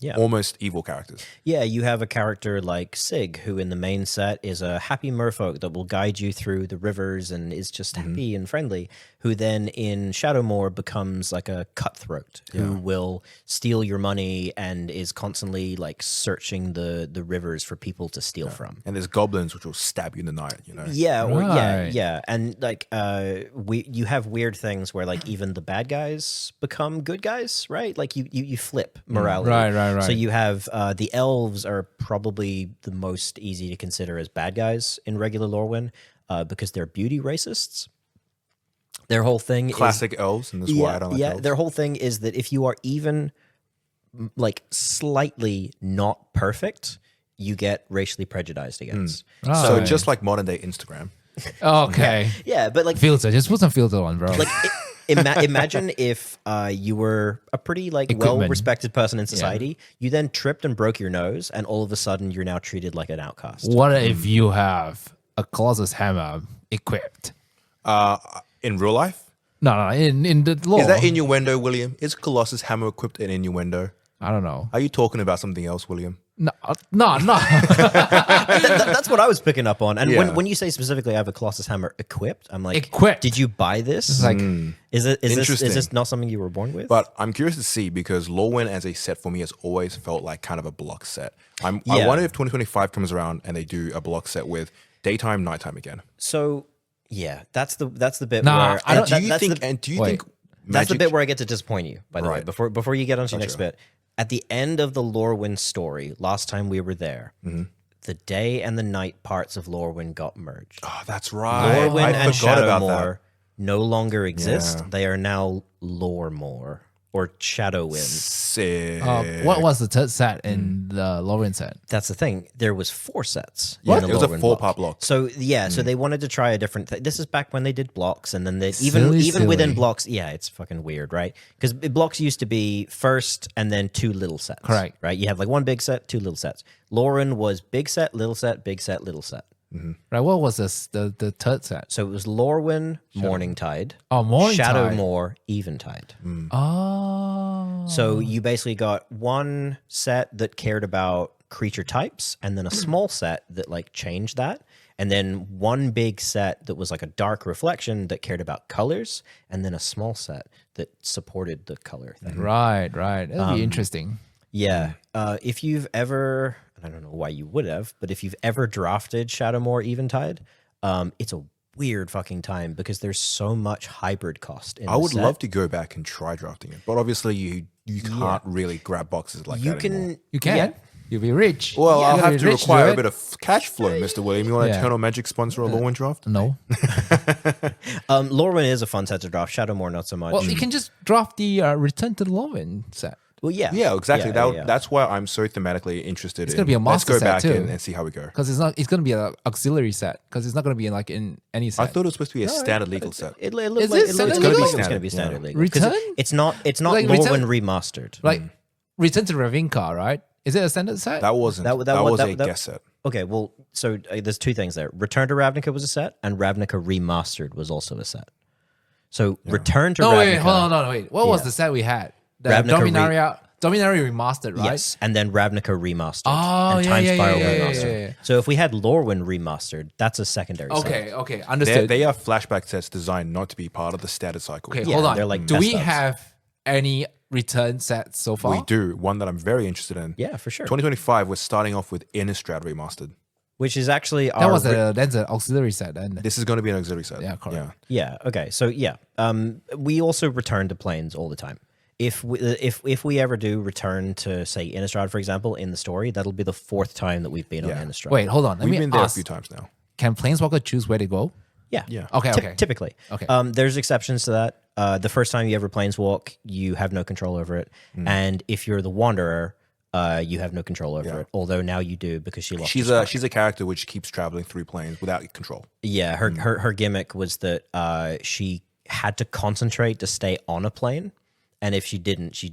Yeah. almost evil characters. Yeah, you have a character like Sig, who in the main set is a happy merfolk that will guide you through the rivers and is just happy and friendly, who then in Shadowmoor becomes like a cutthroat who will steal your money and is constantly like searching the rivers for people to steal from. And there's goblins which will stab you in the night. Yeah, or yeah, Right. yeah. And like you have weird things where like even the bad guys become good guys, right? Like you flip morality. Right. So you have the elves are probably the most easy to consider as bad guys in regular Lorwyn because they're beauty racists. Their whole thing Classic elves, and this is is why I don't like elves. their whole thing is that if you are even like slightly not perfect, you get racially prejudiced against. So Right. just like modern day Instagram. Okay. Yeah, but like Filter. Just put some filter on, bro. like imagine if you were a pretty like Equipment. well-respected person in society, you then tripped and broke your nose, and all of a sudden you're now treated like an outcast. What if you have a Colossus hammer equipped? In real life? No, in the law. Is that innuendo, William? Is Colossus hammer equipped in innuendo? I don't know. Are you talking about something else, William? No. That's what I was picking up on. And Yeah. when you say specifically, I have a Colossus hammer equipped, I'm like, Equipped. Did you buy this? It's like Is Interesting. this not something you were born with? But I'm curious to see because Lorwyn as a set for me has always felt like kind of a block set. I Yeah. wonder if 2025 comes around and they do a block set with daytime, nighttime again. So yeah, that's the bit Nah, where I don't- Do you that's think? the, And do you Wait. think that's the Magic? bit where I get to disappoint you. By the way, Right. before you get on to your next Gotcha. bit, at the end of the Lorwyn story, last time we were there, the day and the night parts of Lorwyn got merged. Oh, that's right. Lorwyn I and forgot about that. Shadowmoor no longer exist. Yeah. They are now Loremore or Shadowwind. Sick. what was the third set in the Lauren set? That's the thing. There was 4 sets. Yeah, in the it was a Lorwyn 4-part block. So yeah, so they wanted to try a different thing. This is back when they did blocks, and then they Silly. even within blocks, yeah, it's fucking weird, right? Because blocks used to be first and then 2 little sets. Correct. Right? You have like 1 big set, 2 little sets. Lauren was big set, little set, big set, little set. Right. What was this? The third set? So it was Lorwyn, Morningtide, Oh, Morningtide. Shadowmoor, Eventide. Oh. So you basically got 1 set that cared about creature types, and then a small set that like changed that, and then 1 big set that was like a dark reflection that cared about colors, and then a small set that supported the color thing. Right. That'll be interesting. Yeah. If you've ever, and I don't know why you would have, but if you've ever drafted Shadowmoor Eventide, it's a weird fucking time because there's so much hybrid cost in I the would set. love to go back and try drafting it, but obviously you can't really grab boxes like You that anymore. can You can. yeah. You'll be rich. Well, You're I'll gonna have be to rich, require do a it. bit of cash flow, Mr. William. You want Yeah. Eternal Magic sponsor a Lorwyn draft? No. Lorwyn is a fun set to draft. Shadowmoor not so much. Well, you can just draft the Return to the Lauren set. Well, yeah. Yeah, exactly. Yeah. That's why I'm so thematically interested. It's gonna be a Let's master go set back too. and see how we go. Because it's going to be an auxiliary set. Because it's not going to be like in any I set. thought it was supposed to be a standard legal set. It looks Is like it it standard looks like legal? it's going to be Yeah. standard legal. 'Cause Return? It's not Like Lorwyn Return? remastered. Like Return to Ravinka, right? Is it a standard set? That wasn't. That- That, was a that- guess set. Okay, well, so there's 2 things there. Return to Ravnica was a set, and Ravnica Remastered was also a set. So Return to no, Ravnica. wait, hold on, wait. What was Yeah. the set we had? The Ravnica Dominaria Remastered, right? Yes, and then Ravnica Remastered. Oh, and yeah, Time yeah, Spiral yeah, yeah, Remastered. yeah, yeah. So if we had Lorwyn Remastered, that's a secondary set. Okay, understood. They are flashback sets designed not to be part of the standard cycle. Okay, Yeah, hold on. they're like Do we mess ups. have any return sets so far? We do. One that I'm very interested in. Yeah, for sure. 2025, we're starting off with Innistrad Remastered. Which is actually That our was that's an auxiliary set, then. This is going to be an auxiliary set. Yeah, correct. Yeah. Okay. So yeah, we also return to planes all the time. If we ever do return to say Innistrad, for example, in the story, that'll be the 4th time that we've been Yeah. on Innistrad. Wait, hold on. Let We've me been there a ask. few times now. Can Planeswalker choose where to go? Yeah. Yeah. Okay, okay. Typically. Okay. There's exceptions to that. The first time you ever planeswalk, you have no control over it, and if you're the Wanderer, you have no control over it. Although now you do because she lost. She's a character which keeps traveling through planes without control. Yeah, her gimmick was that she had to concentrate to stay on a plane, and if she didn't, she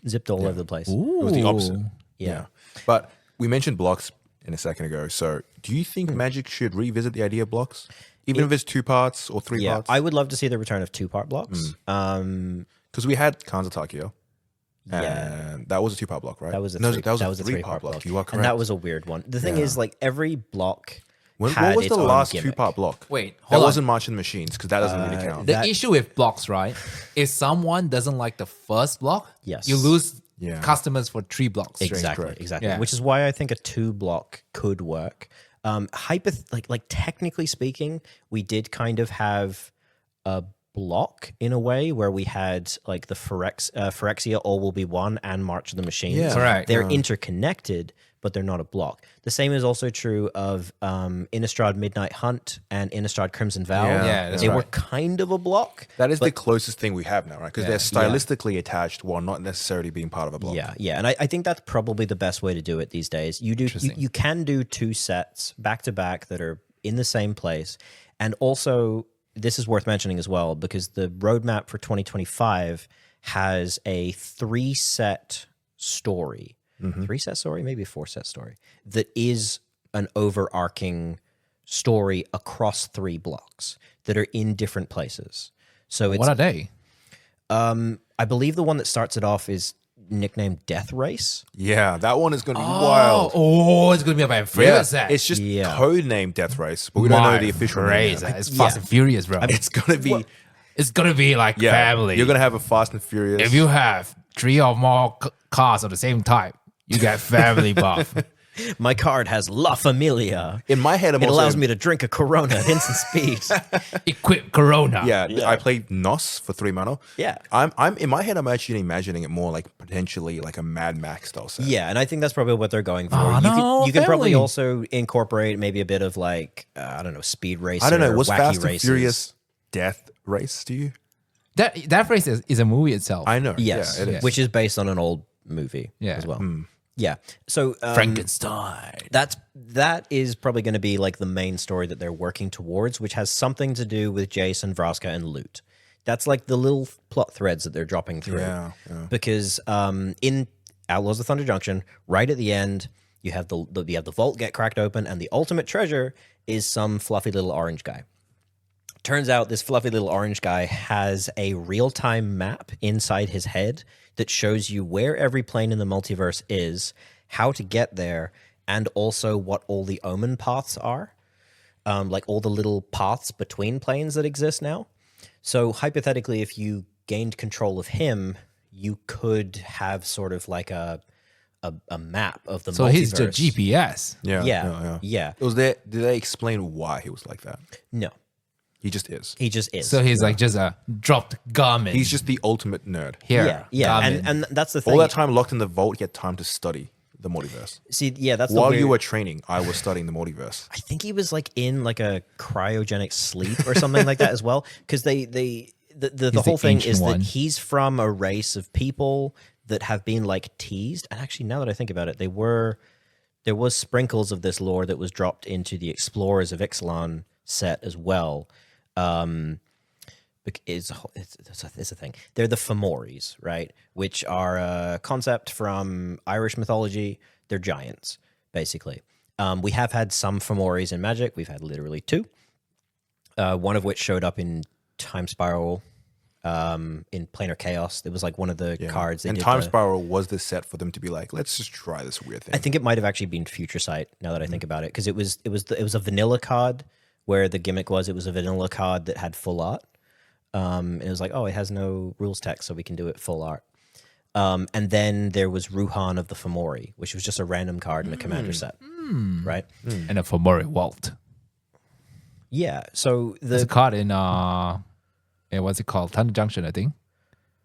zipped all over the place. It was the opposite. Yeah. But we mentioned blocks in a second ago. So do you think Magic should revisit the idea of blocks? Even if it's 2 parts or 3 Yeah, parts? I would love to see the return of 2-part blocks. Because we had Kanzatakio. Yeah. And that was a 2-part block, right? That was a no, three, that was a a 3-part 3-part block. block. You are correct. And that was a weird one. The thing is, like every block What had was its the own last gimmick. 2-part block? Wait, That hold on. wasn't March in the Machines because that doesn't really count. The issue with blocks, right, is someone doesn't like the first block. Yes. You lose Yeah. customers for 3 blocks straight. Exactly, correct. exactly. Yeah. Which is why I think a 2-block could work. Like technically speaking, we did kind of have a block in a way, where we had like the Phyrexia All Will Be One and March of the Machines. Yeah. Correct. They're interconnected, but they're not a block. The same is also true of Innistrad Midnight Hunt and Innistrad Crimson Vow. Yeah, that's they were right. kind of a block. That is the closest thing we have now, right? Because they're Yeah. stylistically attached while not necessarily being part of a block. Yeah, and I think that's probably the best way to do it these days. You can do 2 sets back to back that are in the same place, and also this is worth mentioning as well because the roadmap for 2025 has a 3-set story, 3-set story, maybe a 4-set story that is an overarching story across 3 blocks that are in different places. So it's What are they? I believe the one that starts it off is nicknamed Death Race. Yeah, that one is going to be wild. Oh, it's gonna be my favorite Yeah, set. it's just Yeah. code name Death Race, but we don't know the official name. name. It's Fast and Furious, bro. It's going to be It's gonna be like family. You're going to have a Fast and Furious. If you have 3 or more cars of the same type, you get family buff. My card has La Familia. in my head, I'm It also allows me to drink a Corona at instant speed. Equip Corona. Yeah, I played Nos for 3 mana. Yeah. I'm in my head. I'm actually imagining it more like potentially like a Mad Max style set. Yeah, and I think that's probably what they're going for. Oh, no, you can probably family. also incorporate maybe a bit of like I don't know, speed racing. I don't know. Was wacky Fast and races. Furious Death Race to you? That phrase is a movie itself. I know. Yes, yeah, it is. which is based on an old movie Yeah. as well. Yeah, so Frankenstein. that is probably going to be like the main story that they're working towards, which has something to do with Jason, Vraska, and Loot. That's like the little plot threads that they're dropping through. Yeah, Because in Outlaws of Thunder Junction, right at the end, you have the vault get cracked open, and the ultimate treasure is some fluffy little orange guy. Turns out this fluffy little orange guy has a real-time map inside his head that shows you where every plane in the multiverse is, how to get there, and also what all the omen paths are, like all the little paths between planes that exist now. So hypothetically, if you gained control of him, you could have sort of like a map of the So multiverse. he's the GPS. Yeah. Was there? Did they explain why he was like that? No, He just is. he just is. So he's like just a dropped garment. He's just the ultimate nerd. here. yeah, garment. and that's the thing. All that time locked in the vault, he had time to study the multiverse. See, yeah, that's the While weird- you were training, I was studying the multiverse. I think he was like in like a cryogenic sleep or something like that as well. Because the whole thing ancient is one. that he's from a race of people that have been like teased. And actually, now that I think about it, there was sprinkles of this lore that was dropped into the Explorers of Ixalan set as well. It's a thing. They're the Femoris, right? Which are a concept from Irish mythology. They're giants, basically. We have had some Femoris in Magic. We've had literally 2. One of which showed up in Time Spiral, in Planar Chaos. It was like one of the cards. They And did Time the- Spiral was the set for them to be like, let's just try this weird thing. I think it might have actually been Future Sight. Now that I think about it, because it was a vanilla card where the gimmick was it was a vanilla card that had full art. And it was like, oh, it has no rules text, so we can do it full art. And then there was Ruhan of the Fomori, which was just a random card in a commander set, right? and a Fomori Vault. Yeah. So It's a card in what's it called? Thunder Junction, I think.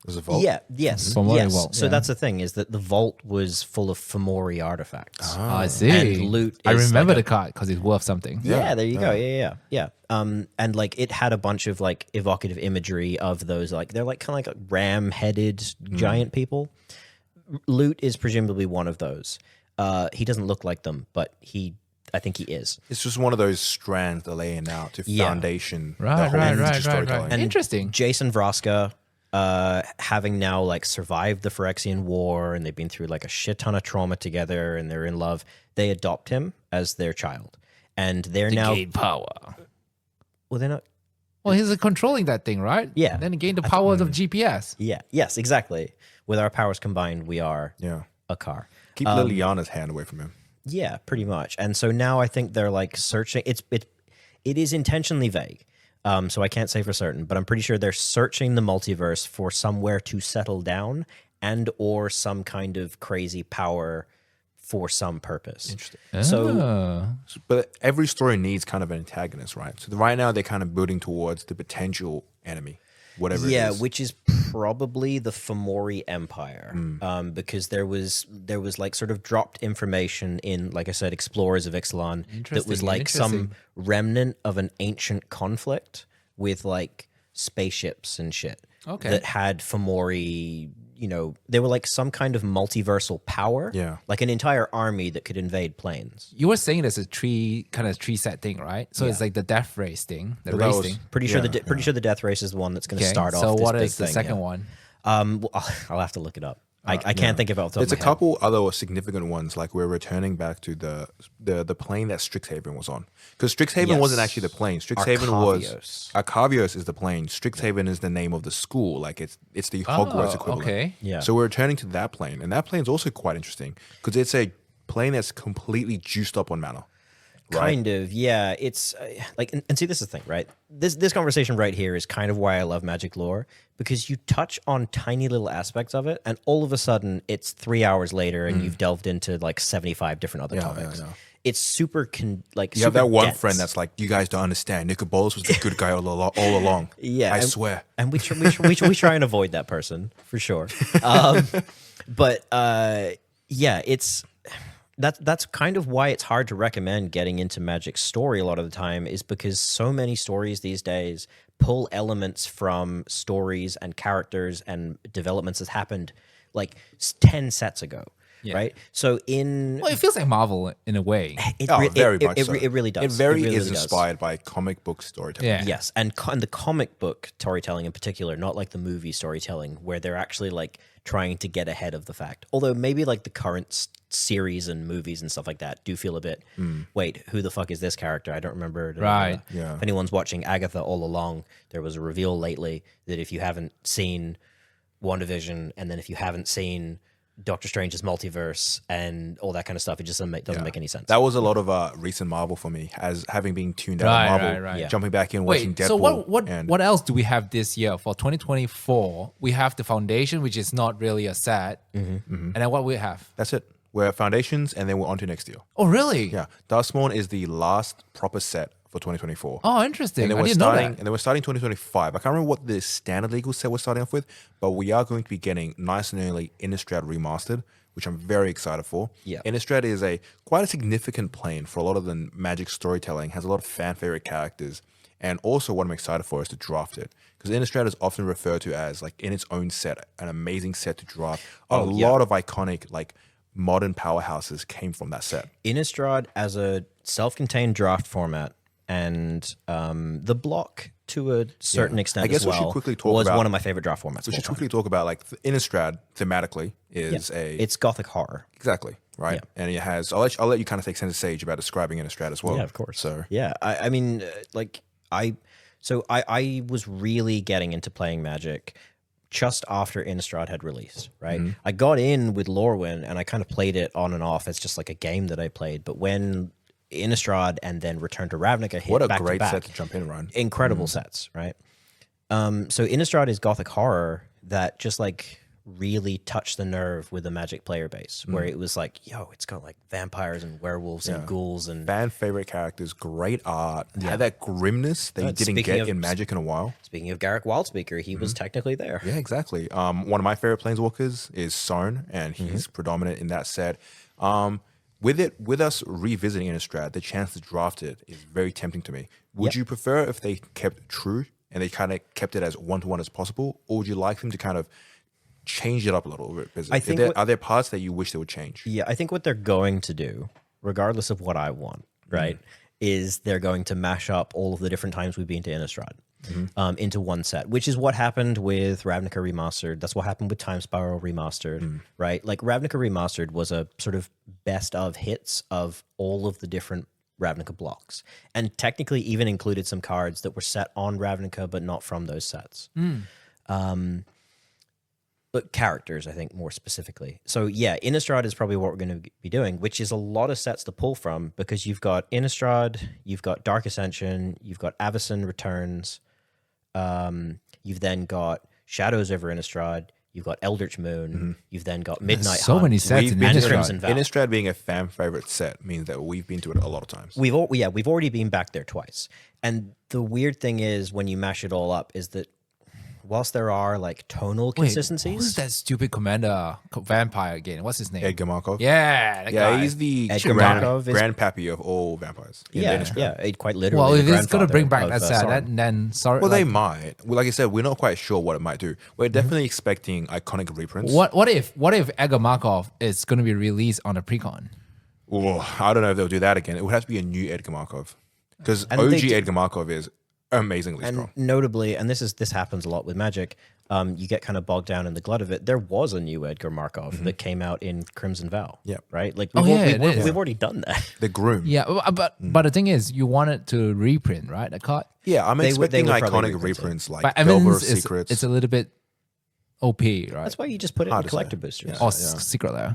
There's a vault. Yeah. Yes. Fomori yes. Vault, So yeah. that's the thing is that the vault was full of Fomori artifacts. I see. And loot I is remember like the card because it's worth something. Yeah, there you go. Yeah. And like it had a bunch of like evocative imagery of those like they're like kind of like ram-headed giant people. Loot is presumably one of those. He doesn't look like them, but I think he is. It's just one of those strands they're laying out to Yeah. foundation. the Right, whole right, future right. storytelling. And Interesting. Jason Vraska, having now like survived the Phyrexian War and they've been through like a shit ton of trauma together and they're in love, they adopt him as their child. And they're now Gain power. well, they're not. Well, he's controlling that thing, right? Yeah. Then he gained the power of GPS. Yeah. Yes. Exactly. With our powers combined, we are Yeah. a car. Keep Liliana's hand away from him. Yeah, pretty much. And so now I think they're like searching. It is intentionally vague, so I can't say for certain, but I'm pretty sure they're searching the multiverse for somewhere to settle down and or some kind of crazy power for some purpose. Interesting. So But every story needs kind of an antagonist, right? So right now they're kind of building towards the potential enemy. whatever it Yeah, is. which is probably the Fomori Empire, because there was like sort of dropped information in, like I said, Explorers of Ixalan that was Interesting, like some interesting. remnant of an ancient conflict with like spaceships and shit Okay. that had Fomori. You know, they were like some kind of multiversal power, Yeah. like an entire army that could invade planes. You were saying there's a tree set thing, right? So it's like the death race thing, the Well, that race was- thing. Pretty sure Yeah, pretty sure the death race is the one that's going to Okay. start off. So This what big is the thing, second yeah. one? Well, I'll have to look it up. I can't think of it off the top There's a of my head. couple other significant ones, like we're returning back to the plane that Strixhaven was on, because Strixhaven Yes. wasn't actually the plane. Strixhaven Arcavios. was Arcavios is the plane. Strixhaven is the name of the school, like it's the Hogwarts equivalent. Okay. Yeah. So we're returning to that plane, and that plane's also quite interesting because it's a plane that's completely juiced up on mana. Right? Kind of, yeah. It's like, and see, this is the thing, right? This conversation right here is kind of why I love Magic lore, because you touch on tiny little aspects of it, and all of a sudden, it's 3 hours later, and you've delved into like 75 different other topics. yeah. It's super, You have that one friend that's like, you guys don't understand. Nicobolus was the good guy all along. Yeah, I and- swear. and we try and avoid that person for sure. But yeah, it's that's kind of why it's hard to recommend getting into Magic's story a lot of the time, is because so many stories these days pull elements from stories and characters and developments that happened like 10 sets ago. Yeah. Right. So in Well, it feels like Marvel in a way. Very much so. It really does. It very really is does. inspired by comic book storytelling. Yeah. Yes, and the comic book storytelling in particular, not like the movie storytelling, where they're actually like trying to get ahead of the fact. Although maybe like the current series and movies and stuff like that do feel a bit, wait, who the fuck is this character? I don't remember. Right. Yeah. If anyone's watching Agatha all along, there was a reveal lately that if you haven't seen WandaVision, and then if you haven't seen Doctor Strange's multiverse and all that kind of stuff, it just doesn't make any sense. That was a lot of recent Marvel for me, as having been tuned out Right, of Marvel, right. Yeah. jumping back in, watching Wait, Deadpool. so what else do we have this year for 2024? We have the Foundation, which is not really a set, and then what we have? That's it. We're at Foundations, and then we're on to next year. Oh, really? Yeah, Darkspawn is the last proper set for 2024. Oh, interesting. And then I we're didn't know starting, that. and then we're starting 2025. I can't remember what the standard legal set we're starting off with, but we are going to be getting nice and early Innistrad remastered, which I'm very excited for. Yeah. Innistrad is quite a significant plane for a lot of the Magic storytelling. Has a lot of fan favorite characters, and also what I'm excited for is to draft it, because Innistrad is often referred to as like in its own set, an amazing set to draft. A lot of iconic like modern powerhouses came from that set. Innistrad as a self-contained draft format, and the block to a certain extent I guess as we should well quickly talk was about- one of my favorite draft formats. We of should all time. quickly talk about like Innistrad thematically is It's gothic horror. exactly right, Yeah. and it has. I'll let you kind of take center stage about describing Innistrad as well. Yeah, of course. So Yeah, I mean, like I was really getting into playing Magic just after Innistrad had released, right? I got in with Lorwyn and I kind of played it on and off as just like a game that I played. But when Innistrad and then Return to Ravnica hit what a back to great back, set to jump in, Ryan. incredible sets, right? So Innistrad is gothic horror that just like really touched the nerve with the Magic player base, where it was like, yo, it's got like vampires and werewolves and ghouls and Fan favorite characters, great art, had that grimness that you didn't speaking get of- in Magic in a while. speaking of Garruk Wildspeaker, he was technically there. Yeah, exactly. One of my favorite planeswalkers is Sown, and he's predominant in that set. With us revisiting Innistrad, the chance to draft it is very tempting to me. Would you prefer if they kept true and they kind of kept it as one-to-one as possible, or would you like them to kind of change it up a little bit? Because I think are there parts that you wish they would change? Yeah, I think what they're going to do, regardless of what I want, right, is they're going to mash up all of the different times we've been to Innistrad into one set, which is what happened with Ravnica Remastered. That's what happened with Time Spiral Remastered, right? Like Ravnica Remastered was a sort of best of hits of all of the different Ravnica blocks, and technically even included some cards that were set on Ravnica but not from those sets. But characters, I think, more specifically. So yeah, Innistrad is probably what we're going to be doing, which is a lot of sets to pull from, because you've got Innistrad, you've got Dark Ascension, you've got Avacyn Returns, you've then got Shadows over Innistrad, you've got Eldritch Moon, you've then got Midnight so Hunt. many sets We've in been to and Innistrad. Crimson Vow. Innistrad being a fan favorite set means that we've been to it a lot of times. We've already been back there twice. And the weird thing is, when you mash it all up, is that whilst there are like tonal Wait, consistencies, who's that stupid commander vampire again? What's his name? Edgar Markov. Yeah, that guy. He's the Edgar Markov is- grandpappy of all vampires. in the yeah, industry. yeah, it quite literally. Well, the if it's gonna bring back grandfather that of, set, Sauron. then sorry. Well, like, they might. Well, like I said, we're not quite sure what it might do. We're definitely expecting iconic reprints. what if Edgar Markov is gonna be released on a precon? Well, I don't know if they'll do that again. It would have to be a new Edgar Markov, because And OG they do- Edgar Markov is amazingly And strong. notably, and this happens a lot with Magic, you get kind of bogged down in the glut of it. There was a new Edgar Markov that came out in Crimson Vow. Yep. Right? Like Oh, yeah, it is. we've already done that. The Groom. Yeah, but the thing is, you wanted to reprint, right? The card. Yeah, I'm They would- they expecting would probably iconic reprint it. reprints like But Delver of Evans is Secrets. it's a little bit OP, right? That's why you just put it Hard in to say. collector boosters. Yeah. Or secret layer.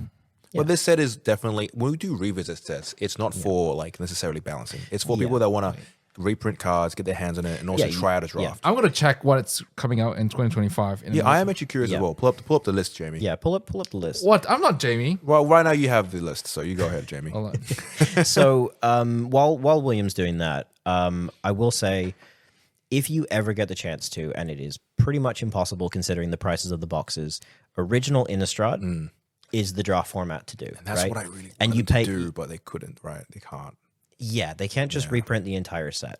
Well, this set is definitely, when we do revisit sets, it's not for like necessarily balancing. It's for people that want to reprint cards, get their hands on it, and also Yeah, try out a yeah. draft. I'm gonna check what's coming out in 2025. Yeah, I am actually curious Yeah. as well. Pull up the list, Jamie. Yeah, pull up the list. What? I'm not Jamie. Well, right now you have the list, so you go ahead, Jamie. Hold on. So while William's doing that, I will say, if you ever get the chance to, and it is pretty much impossible considering the prices of the boxes, original Innistrad is the draft format to do. And that's right? what I really and wanted you pay, to do, but they couldn't, right? They can't Yeah, they can't just reprint the entire set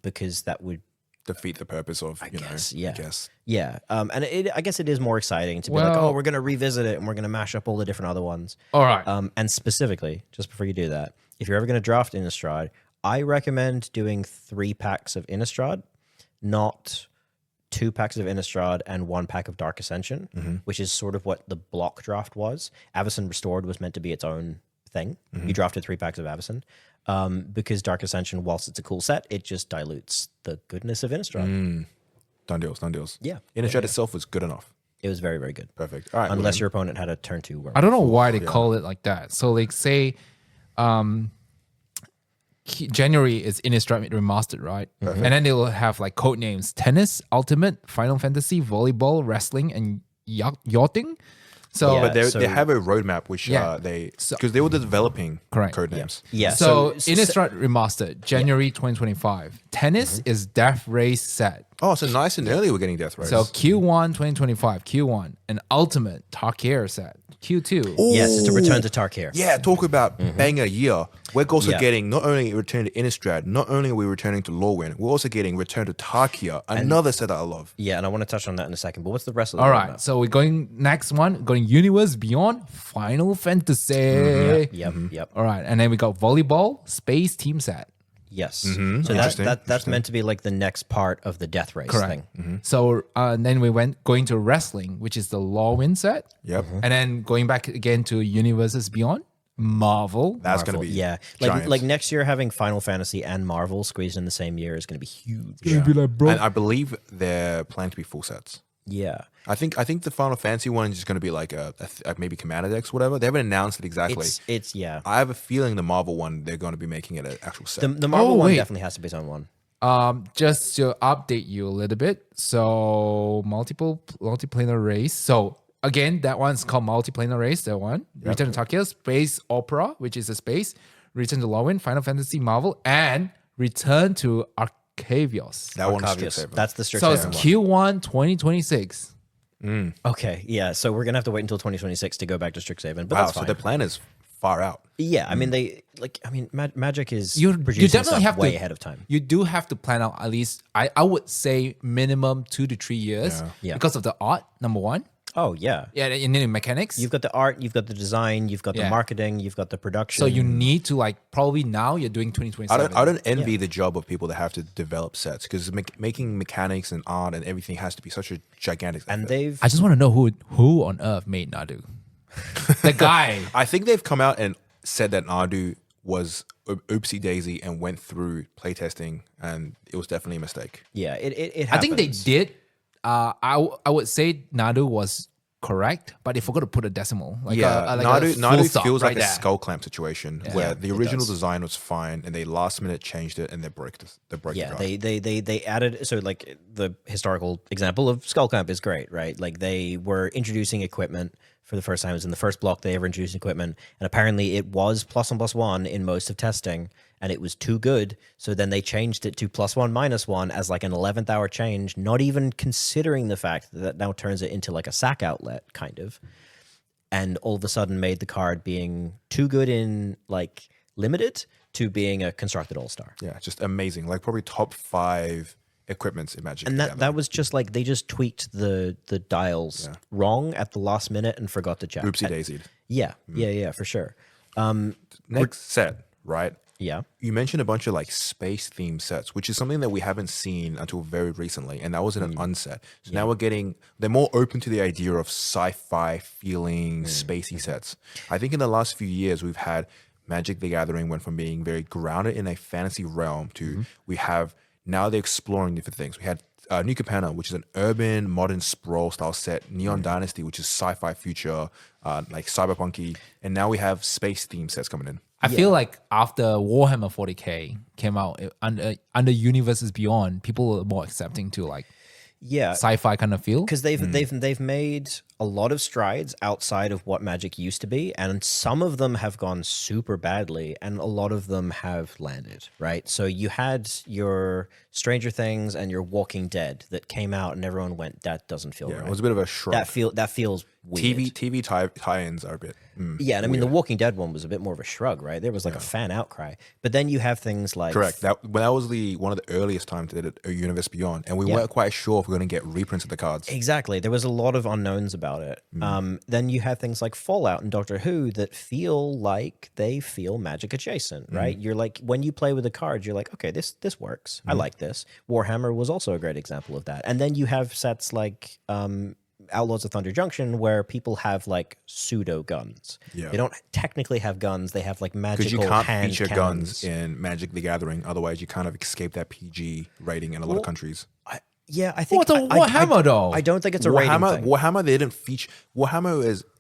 because that would defeat the purpose of, I guess. Yeah. And I guess it is more exciting to be like, Well- oh, we're going to revisit it and we're going to mash up all the different other ones. All right. And specifically, just before you do that, if you're ever going to draft Innistrad, I recommend doing 3 packs of Innistrad, not 2 packs of Innistrad and 1 pack of Dark Ascension, which is sort of what the block draft was. Avacyn Restored was meant to be its own thing. You drafted 3 packs of Avacyn. Because Dark Ascension, whilst it's a cool set, it just dilutes the goodness of Innistrad. Done deals. Yeah. Innistrad itself was good enough. It was very, very good. Perfect. All right. Unless your opponent had a turn 2 where I don't know why they call it like that. So like say January is Innistrad Remastered, right? And then they will have like code names: Tennis, Ultimate, Final Fantasy, Volleyball, Wrestling, and Yachting. So Yeah. but so- they have a roadmap which Yeah. because they were developing Correct. code names. Yeah. So Innistrad Remastered, January 2025. Tennis is Death Race set. Oh, so nice and early we're getting Death Race. So Q1 2025, Q1, and Ultimate Tarkir set. Q2. Yes, it's a return to Tarkir. yeah, talk about banger year. We're also Yeah. getting not only a return to Innistrad, not only are we returning to Lorwyn, we're also getting return to Tarkia, another set that I love. Yeah, and I want to touch on that in a second. But what's the rest of the All roadmap? right, so we're going next one, going Universe Beyond Final Fantasy. Yep. All right, and then we got Volleyball Space Team set. Yes. So Interesting, that's meant to be like the next part of the Death Race thing. So then we went going to Wrestling, which is the Lawin set. Yep. And then going back again to Universes Beyond, Marvel. That's going to be Yeah. giant. Like next year having Final Fantasy and Marvel squeezed in the same year is going to be huge. Be like, bro. And I believe they're planned to be full sets. Yeah. I think the Final Fantasy one is just going to be like a maybe Commander decks, whatever. They haven't announced it exactly. It's yeah. I have a feeling the Marvel one they're going to be making it an actual set. The Marvel one wait. definitely has to be its own one. Just to update you a little bit. So multiplanar race. So again, that one's called multiplanar race. That one. Return to Tokyo, Space Opera, which is a space. Return to Lawin, Final Fantasy, Marvel, and Return to Arcavios. that one is Arcavius. Strixhaven. That's the So it's Strixhaven one. Q1 2026. Okay. Yeah. So we're gonna have to wait until 2026 to go back to Strixhaven. But wow, that's so fine. the plan is far out. Yeah. I mean Magic is You producing definitely stuff have way to ahead of time. You do have to plan out at least. I would say minimum 2 to 3 years. Yeah. Because of the art. Number one. Oh yeah. Yeah, and then the mechanics. You've got the art, you've got the design, you've got the Yeah. marketing, you've got the production. so you need to like probably now you're doing 2027. I don't envy the job of people that have to develop sets because making mechanics and art and everything has to be such a gigantic. and effort. they've I just want to know who on earth made Nadu. The guy. I think they've come out and said that Nardu was oopsie daisy and went through playtesting and it was definitely a mistake. yeah, it I think they happens. did. I would say Nadu was correct, but they forgot to put a decimal. Like Yeah, a full Nardu stop feels right like a there. skull clamp situation where the it original does. design was fine and they last minute changed it and they broke the Yeah, drive. they added, so like the historical example of Skullcamp is great, right? Like they were introducing equipment for the first time. It was in the first block they ever introduced equipment, and apparently it was +1/+1 in most of testing, and it was too good. So then they changed it to +1, -1 as like an 11th hour change, not even considering the fact that now turns it into like a sack outlet kind of. And all of a sudden made the card being too good in like limited to being a constructed all-star. Yeah, just amazing. Like probably top 5 equipments in Magic. And that was just like they just tweaked the dials wrong at the last minute and forgot to check. Oopsie daisied. Yeah, for sure. Next set, right? Yeah. You mentioned a bunch of like space themed sets, which is something that we haven't seen until very recently, and that was in an unset. So now they're more open to the idea of sci-fi feeling spacey sets. I think in the last few years we've had Magic the Gathering went from being very grounded in a fantasy realm to now they're exploring different things. We had New Capenna, which is an urban modern sprawl style set, Neon Dynasty, which is sci-fi future, like cyberpunky, and now we have space themed sets coming in. I feel like after Warhammer 40K came out, under Universes Beyond, people are more accepting to like sci-fi kind of feel, because they've made a lot of strides outside of what Magic used to be, and some of them have gone super badly, and a lot of them have landed, right? So you had your Stranger Things and your Walking Dead that came out, and everyone went, "That doesn't feel right." It was a bit of a shrug. That feels weird. TV tie-ins are a bit. Yeah, and I mean the Walking Dead one was a bit more of a shrug, right? There was like a fan outcry, but then you have things like correct. That was one of the earliest times they did a Universe Beyond, and we weren't quite sure if we're going to get reprints of the cards. Exactly, there was a lot of unknowns about it. Then you have things like Fallout and Doctor Who that feel like they feel Magic adjacent, right? You're like, when you play with the cards, you're like, okay, this works. I like this. Warhammer was also a great example of that. And then you have sets like Outlaws of Thunder Junction, where people have like pseudo guns. Yeah. They don't technically have guns. They have like magical because you can't hand feature cannons. guns in Magic the Gathering, otherwise you kind of escape that PG rating in a lot of countries. I think What's a Warhammer though? I don't think it's a rating thing. Warhammer, they didn't feature.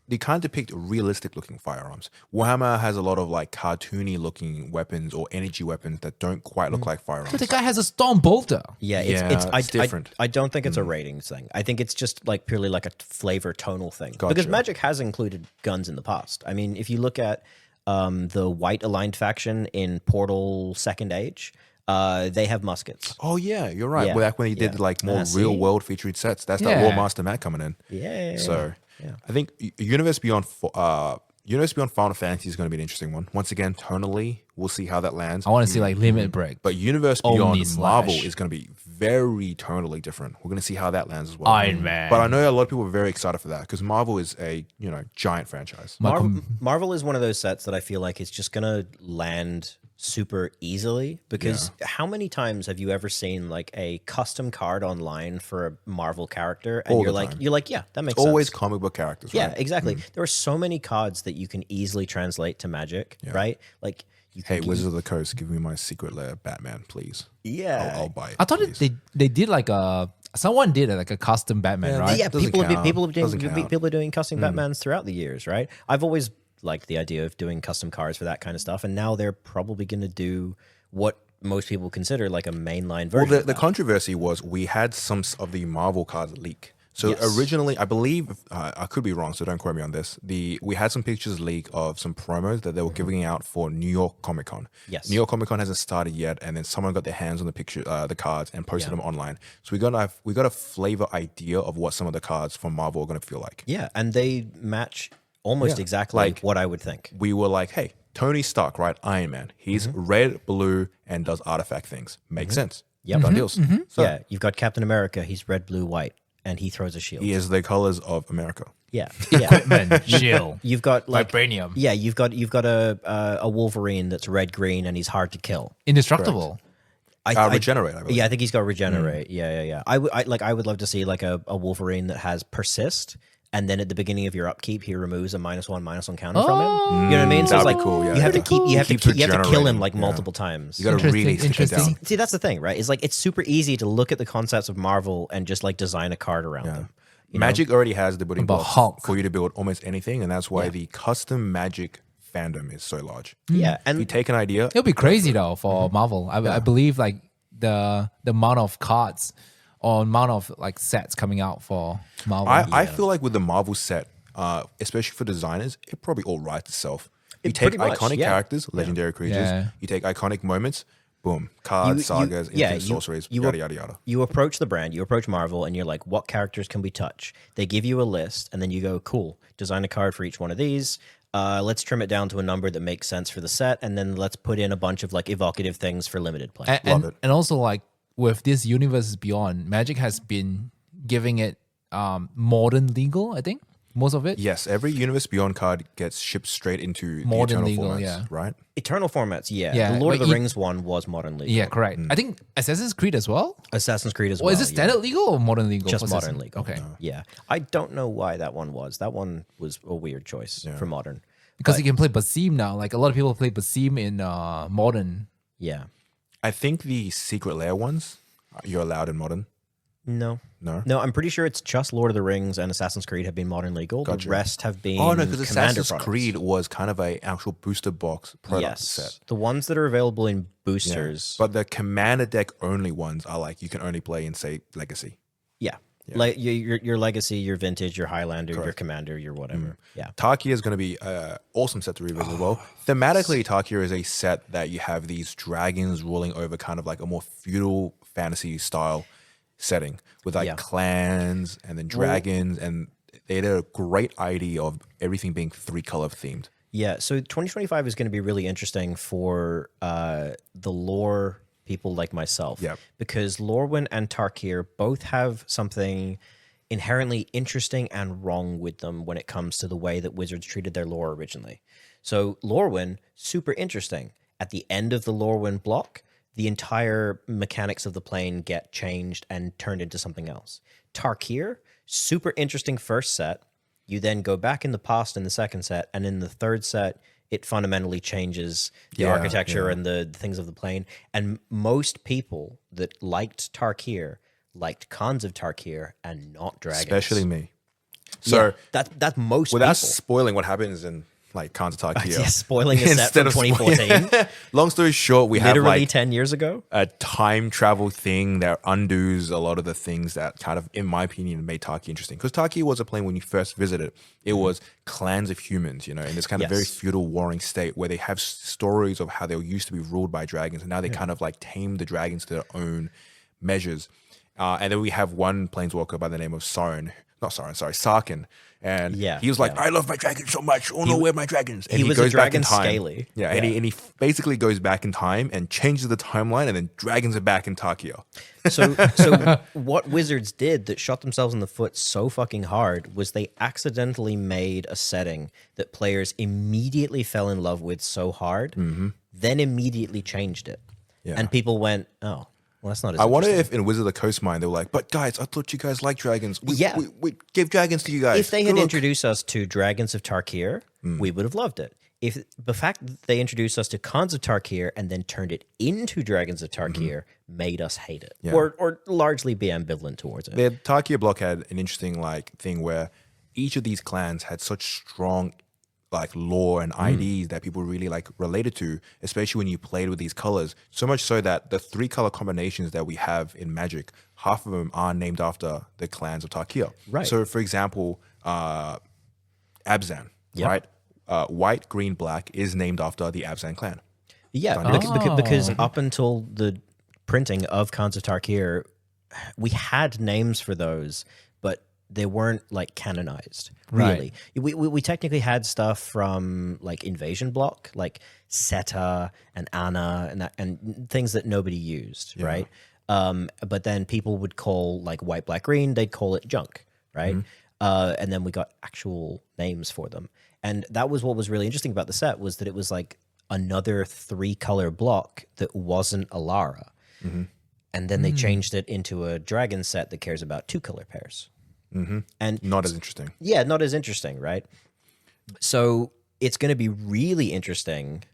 They can't depict realistic looking firearms. Warhammer has a lot of like cartoony looking weapons or energy weapons that don't quite look like firearms. But the guy has a stone bolter. Yeah, it's different. I don't think it's a ratings thing. I think it's just like purely like a flavor tonal thing. Gotcha. Because Magic has included guns in the past. I mean, if you look at the white aligned faction in Portal Second Age, they have muskets. Oh yeah, you're right. Yeah. Back when he did like more real world featured sets, that's that Loremaster Matt coming in. Yeah. So I think Universe Beyond Final Fantasy is going to be an interesting one. Once again, tonally, we'll see how that lands. I want to see like Limit Break. But Universe Beyond Omni Marvel Slash. is going to be very tonally different. We're going to see how that lands as well. Iron Man. But I know a lot of people are very excited for that because Marvel is a giant franchise. Marvel is one of those sets that I feel like is just going to land super easily, because how many times have you ever seen like a custom card online for a Marvel character and you're like, yeah, that makes sense. Always comic book characters, right? Yeah, exactly. There are so many cards that you can easily translate to Magic, right? Like, you can Wizards of the Coast, give me my secret lair Batman, please. Yeah. I'll buy it. I thought please. they did like someone did like a custom Batman, right? Yeah, Doesn't people count. are doing custom Batmans throughout the years, right? I've always liked the idea of doing custom cards for that kind of stuff, and now they're probably going to do what most people consider like a mainline version. Well, the controversy was we had some of the Marvel cards leak. So originally, I believe, I could be wrong, so don't quote me on this. We had some pictures leak of some promos that they were giving out for New York Comic Con. Yes. New York Comic Con hasn't started yet, and then someone got their hands on the cards and posted them online. So we got a flavor idea of what some of the cards from Marvel are going to feel like. Yeah, and they match almost exactly like what I would think. We were like, hey, Tony Stark, right? Iron Man. He's red, blue, and does artifact things. Makes sense. Yep. Done deals. So Yeah, you've got Captain America. He's red, blue, white, and he throws a shield. he is the colors of America. Yeah, yeah. Chill. You've got like Vibranium. Yeah, you've got a Wolverine that's red, green, and he's hard to kill. Indestructible. Regenerate, I believe. Yeah, I think he's got regenerate. Yeah. I would love to see like a Wolverine that has persist, and then at the beginning of your upkeep, he removes a -1/-1 counter from him. You know what I mean? So That'd it's be like cool, yeah. you have to kill him like Yeah. multiple times. You got to really stick it Interesting. down. See, that's the thing, right? It's like it's super easy to look at the concepts of Marvel and just like design a card around them. You know? Magic already has the building About blocks Hulk. for you to build almost anything, and that's why the custom Magic fandom is so large. Yeah, and You take an idea. It'll be crazy though for Marvel. I believe like the amount of cards or amount of like sets coming out for Marvel. I feel like with the Marvel set, especially for designers, it probably all writes itself. You take Pretty much, iconic yeah. characters, legendary creatures. Yeah. You take iconic moments, boom, cards, sagas, infinite sorceries, yada, yada, yada. You approach the brand, you approach Marvel, and you're like, what characters can we touch? They give you a list, and then you go, cool, design a card for each one of these. Let's trim it down to a number that makes sense for the set, and then let's put in a bunch of like evocative things for limited play. And also like with this Universes Beyond, Magic has been giving it modern legal, I think. Most of it. Yes, every Universe Beyond card gets shipped straight into Modern the legal, Eternal formats, yeah. right? Eternal formats, yeah. Yeah, The Lord of but the Rings one was modern legal. Yeah, correct. I think Assassin's Creed as well. Assassin's Creed as Well, well. is it standard legal or modern legal? Just for modern Assassin? legal. Okay. Yeah. I don't know why that one was. That one was a weird choice for modern. Because you can play Basim now. Like a lot of people play Basim in modern. Yeah. I think the Secret Lair ones, you're allowed in modern. No. No? No, I'm pretty sure it's just Lord of the Rings and Assassin's Creed have been modern legal. Gotcha. The rest have been Oh, no, because Commander Assassin's products. Creed was kind of a actual booster box product Yes. set. The ones that are available in Yeah. boosters. But the Commander deck only ones are like you can only play in, say, Legacy. Yeah. Like your Legacy, your Vintage, your Highlander, your Commander, your whatever. Yeah. Tarkia is going to be an awesome set to revisit as well. Thematically, Tarkia is a set that you have these dragons ruling over kind of like a more feudal fantasy style setting with like clans and then dragons. And they had a great idea of everything being 3-color themed. Yeah. So 2025 is going to be really interesting for the lore people like myself. Yep. Because Lorwyn and Tarkir both have something inherently interesting and wrong with them when it comes to the way that Wizards treated their lore originally. So Lorwyn, super interesting. At the end of the Lorwyn block, the entire mechanics of the plane get changed and turned into something else. Tarkir, super interesting first set. You then go back in the past in the second set, and in the third set, it fundamentally changes the architecture and the things of the plane. And most people that liked Tarkir liked Khans of Tarkir and not dragons. Especially me. So that's most without people. spoiling what happens in like Khans of Tarkir. Yeah, spoiling a set from 2014. Long story short, we have Literally like 10 years ago. a time travel thing that undoes a lot of the things that kind of, in my opinion, made Tarkir interesting. Because Tarkir was a plane when you first visited, it was clans of humans, in this kind of very feudal warring state where they have stories of how they used to be ruled by dragons. And now they kind of like tame the dragons to their own measures. And then we have one planeswalker by the name of Sarkin. And he was like, I love my dragons so much. Oh no, where are my dragons? And he was goes a dragon back in time. scaly. Yeah, and he basically goes back in time and changes the timeline, and then dragons are back in Tarkir. So what Wizards did that shot themselves in the foot so fucking hard was they accidentally made a setting that players immediately fell in love with so hard, then immediately changed it. Yeah. And people went, oh, well, that's not as I wonder interesting. if in Wizard of the Coast mind they were like, but guys, I thought you guys liked dragons. We gave dragons to you guys. If they had Look. introduced us to Dragons of Tarkir, we would have loved it. If the fact that they introduced us to Khans of Tarkir and then turned it into Dragons of Tarkir made us hate it, or largely be ambivalent towards it. The Tarkir block had an interesting thing where each of these clans had such strong lore and IDs that people really related to, especially when you played with these colors. So much so that the 3-color combinations that we have in Magic, half of them are named after the clans of Tarkir. Right. So, for example, Abzan, right? White, green, black is named after the Abzan clan. Yeah, because up until the printing of Khans of Tarkir, we had names for those, but they weren't canonized. Really, we technically had stuff from Invasion block, like Seta and Anna and things that nobody used, right? But then people would call white, black, green. They'd call it junk, right? And then we got actual names for them, and that was what was really interesting about the set was that it was another 3-color block that wasn't Alara, and then they changed it into a dragon set that cares about 2-color pairs. And not as interesting. Yeah, not as interesting, right? So it's going to be really interesting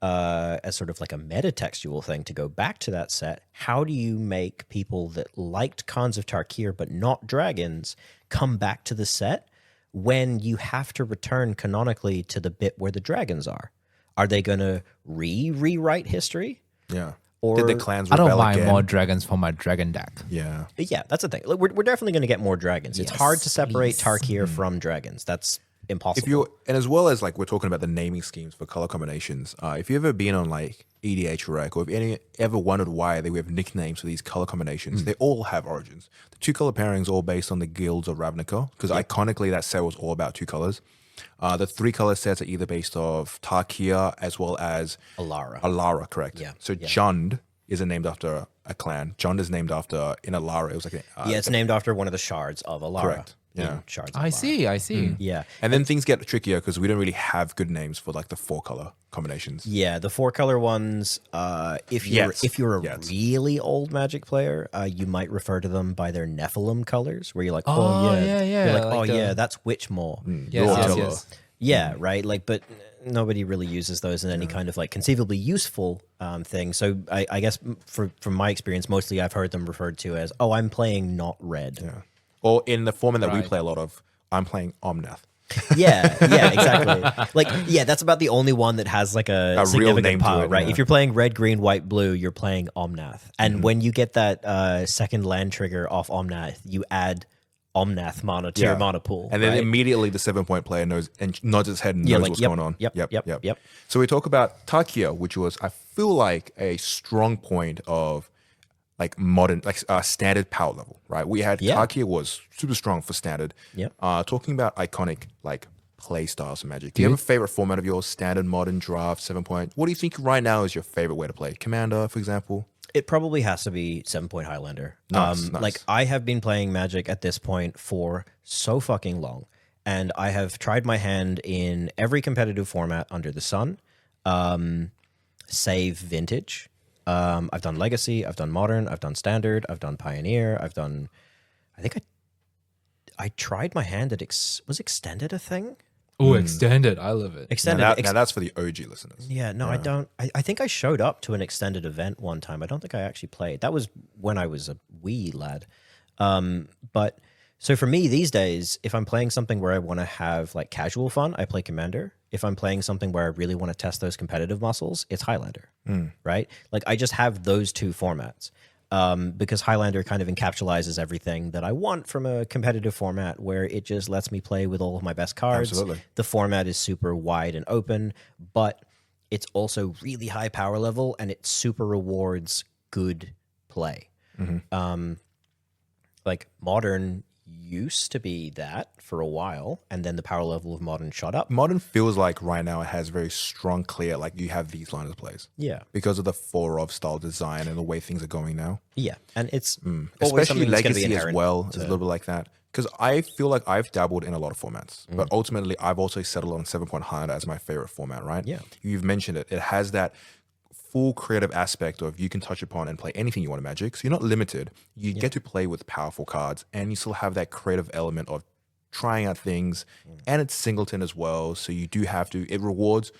as sort of a metatextual thing to go back to that set. How do you make people that liked Khans of Tarkir but not dragons come back to the set when you have to return canonically to the bit where the dragons are? Are they going to rewrite history? Yeah. Or did the clans I rebel don't mind again? more dragons for my dragon deck. Yeah, that's the thing. We're definitely going to get more dragons. It's hard to separate Tarkir from dragons. That's impossible. And as well as like we're talking about the naming schemes for color combinations, if you've ever been on like EDH Rec, or if any ever wondered why we have nicknames for these color combinations, they all have origins. The two color pairings all based on the guilds of Ravnica, because iconically that set was all about two colors. The three color sets are either based off Tarkia as well as Alara. Alara, correct? Yeah. So Jund isn't named after a clan. Jund is named after in Alara. It was like it's named after one of the shards of Alara. Correct. in Yeah. Shards of I Alara. see. Yeah. And then things get trickier because we don't really have good names for like the 4-color combinations. Yeah, the 4-color ones. If you're a really old Magic player, you might refer to them by their Nephilim colors, where you're like, you're like, that's Witchmore. Yes. Yeah, right. Like, but nobody really uses those in any kind of like conceivably useful thing. So I guess from my experience, mostly I've heard them referred to as, I'm playing not red. Yeah. Or in the format that we play a lot of, I'm playing Omnath. Yeah, exactly. Like, that's about the only one that has like a significant real name power, to it, right? yeah. If you're playing red, green, white, blue, you're playing Omnath. And when you get that second land trigger off Omnath, you add Omnath mana to your mana pool. And then right? immediately the 7-point player knows and nods his head and knows what's going on. Yep. So we talk about Takia, which was, I feel like, a strong point of like modern, like standard power level, right? We had Takia was super strong for standard. Yep. Talking about iconic like play styles of Magic. Do you have a favorite format of yours? Standard, modern, draft, 7-point. What do you think right now is your favorite way to play? Commander, for example. It probably has to be 7-point Highlander. Nice. Like, I have been playing Magic at this point for so fucking long, and I have tried my hand in every competitive format under the sun, save Vintage. I've done Legacy, I've done Modern, I've done Standard, I've done Pioneer, I think I tried my hand at was Extended a thing? Oh, Extended. I love it. Extended. Now that's for the OG listeners. Yeah, no, I don't. I think I showed up to an Extended event one time. I don't think I actually played. That was when I was a wee lad. But so for me these days, if I'm playing something where I want to have like casual fun, I play Commander. If I'm playing something where I really want to test those competitive muscles, it's Highlander, right? Like, I just have those two formats. Because Highlander kind of encapsulates everything that I want from a competitive format, where it just lets me play with all of my best cards. Absolutely. The format is super wide and open, but it's also really high power level, and it super rewards good play. Like, Modern used to be that for a while, and then the power level of Modern shot up. Modern feels like right now it has very strong, clear, like you have these lines of plays. Yeah. Because of the 4-of style design and the way things are going now. Yeah, and it's always Especially something that's gonna be Legacy as inherent well to- is a little bit like that. Because I feel like I've dabbled in a lot of formats, but ultimately I've also settled on 7-point Highlander as my favorite format, right? Yeah. You've mentioned it. It has that full creative aspect of you can touch upon and play anything you want in Magic. So you're not limited. You get to play with powerful cards, and you still have that creative element of trying out things, and it's singleton as well. So you do have to, it rewards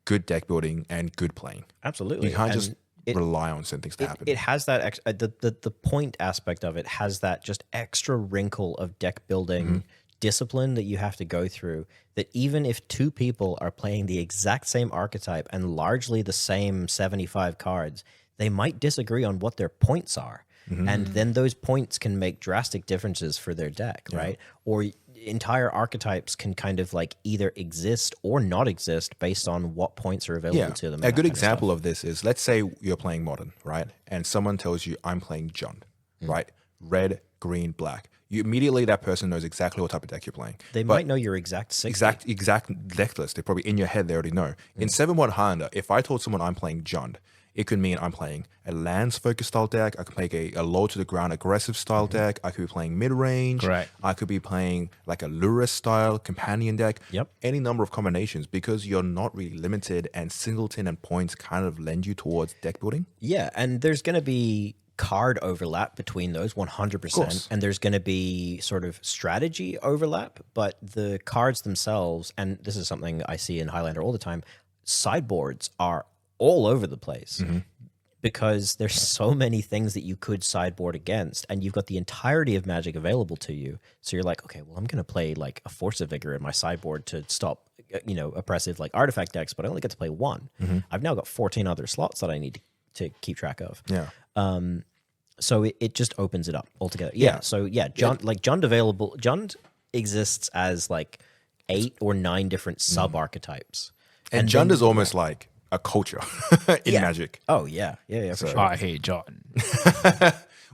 good deck building and good playing. Absolutely. You can't And just rely on certain things to happen. It has that the point aspect of it has that just extra wrinkle of deck building discipline that you have to go through, that even if two people are playing the exact same archetype and largely the same 75 cards, they might disagree on what their points are. And then those points can make drastic differences for their deck, right? Or entire archetypes can kind of like either exist or not exist based on what points are available to them. A good example of this is, let's say you're playing Modern, right? And someone tells you, I'm playing Jund, right? Red, green, black. You immediately, that person knows exactly what type of deck you're playing. They might know your exact 60. Exact deck list. They're probably in your head. They already know. In 7-1 Highlander, if I told someone I'm playing Jund, it could mean I'm playing a lands-focused style deck. I could play a low-to-the-ground aggressive style deck. I could be playing mid-range. Correct. I could be playing like a Lurrus-style companion deck. Yep. Any number of combinations, because you're not really limited, and singleton and points kind of lend you towards deck building. Yeah, and there's going to be card overlap between those 100%, and there's going to be sort of strategy overlap, but the cards themselves, and this is something I see in Highlander all the time, sideboards are all over the place because there's so many things that you could sideboard against, and you've got the entirety of Magic available to you. So you're like, okay, well, I'm going to play like a Force of Vigor in my sideboard to stop, oppressive like artifact decks, but I only get to play one. I've now got 14 other slots that I need to keep track of. Yeah. So it just opens it up altogether. Yeah. So Jund available. Jund exists as like 8 or 9 different sub archetypes. And Jund is almost like a culture in Magic. Oh yeah, for sure. I hate John.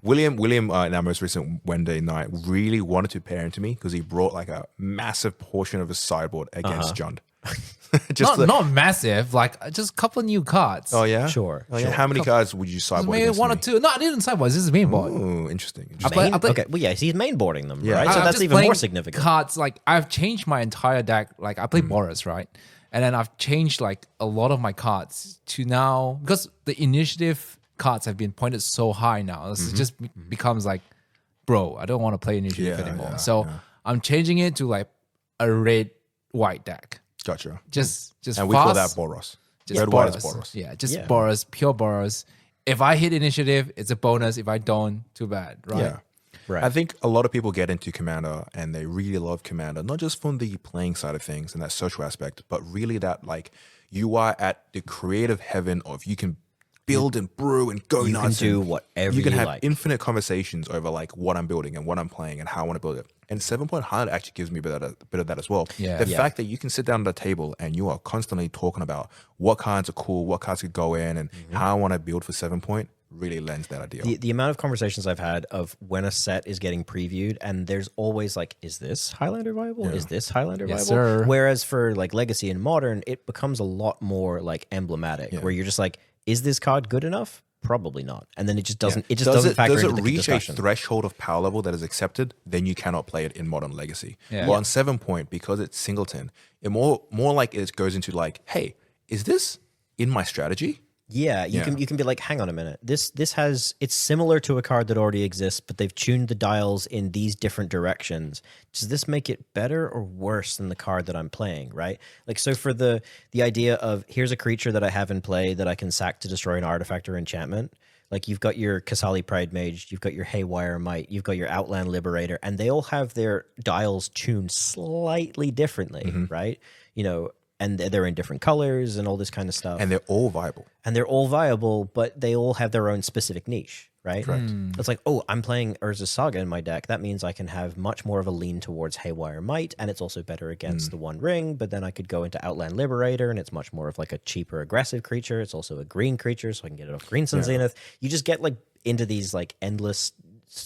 William in our most recent Wednesday night really wanted to pair into me because he brought like a massive portion of his sideboard against Jund. Not massive, like just a couple of new cards. Oh yeah, Sure. Oh, yeah. How many cards would you sideboard? Maybe against one me? or two. No, I didn't sideboard. This is main board. Oh, interesting. Main? I play- Okay, well, yeah, he's mainboarding them, Yeah. right? So I'm that's just even more playing significant. Cards like I've changed my entire deck. Like I play Boris, right? And then I've changed like a lot of my cards to now because the initiative cards have been pointed so high now. This just becomes like, bro, I don't want to play initiative Yeah, anymore. yeah, So I'm changing it to like a red white deck. Gotcha. Just And we call that fast, Boros. just Red white is Boros. Yeah, just Yeah. Boros, pure Boros. If I hit initiative, it's a bonus. If I don't, too bad, right? Yeah. Right. I think a lot of people get into Commander and they really love Commander, not just from the playing side of things and that social aspect, but really that like you are at the creative heaven of you can build and brew and go You can nuts. do and whatever you can you have like. infinite conversations over like what I'm building and what I'm playing and how I want to build it. And 7-Point Highlight actually gives me a bit of that as well. Yeah. The fact that you can sit down at the table and you are constantly talking about what cards are cool, what cards could go in, and how I want to build for 7-Point really lends that idea. The amount of conversations I've had of when a set is getting previewed, and there's always like, is this Highlander viable? Is this Highlander Yes, viable? sir. Whereas for like Legacy and Modern, it becomes a lot more like emblematic, where you're just like, is this card good enough? Probably not. And then it just doesn't. It just doesn't factor does into it the reach discussion. a threshold of power level that is accepted? Then you cannot play it in Modern Legacy. Yeah. Well, on 7-Point, because it's singleton, it more like it goes into like, hey, is this in my strategy? Yeah, you can be like, hang on a minute. This has it's similar to a card that already exists, but they've tuned the dials in these different directions. Does this make it better or worse than the card that I'm playing, right? Like so for the idea of here's a creature that I have in play that I can sack to destroy an artifact or enchantment. Like you've got your Kasali Pride Mage, you've got your Haywire Might, you've got your Outland Liberator, and they all have their dials tuned slightly differently, right? You know, and they're in different colors and all this kind of stuff. And they're all viable. And they're all viable, but they all have their own specific niche, right? Correct. It's like, oh, I'm playing Urza Saga in my deck. That means I can have much more of a lean towards Haywire Might, and it's also better against the One Ring, but then I could go into Outland Liberator, and it's much more of like a cheaper aggressive creature. It's also a green creature, so I can get it off Green Sun Zenith. You just get like into these like endless,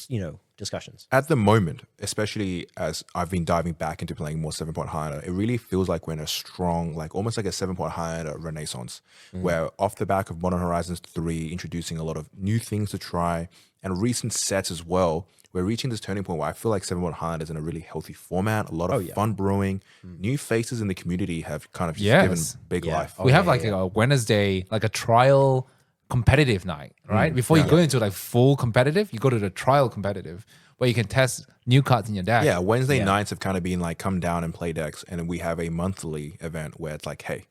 you know, discussions. At the moment, especially as I've been diving back into playing more 7-Point Highlander, it really feels like we're in a strong, like almost like a 7-Point Highlander renaissance, where off the back of Modern Horizons 3, introducing a lot of new things to try, and recent sets as well, we're reaching this turning point where I feel like 7-Point Highlander is in a really healthy format, a lot of fun brewing, new faces in the community have kind of just given big life. We have like a Wednesday, like a trial competitive night, right? Before you go into like full competitive, you go to the trial competitive where you can test new cards in your deck. Yeah, Wednesday nights have kind of been like come down and play decks, and then we have a monthly event where it's like, hey,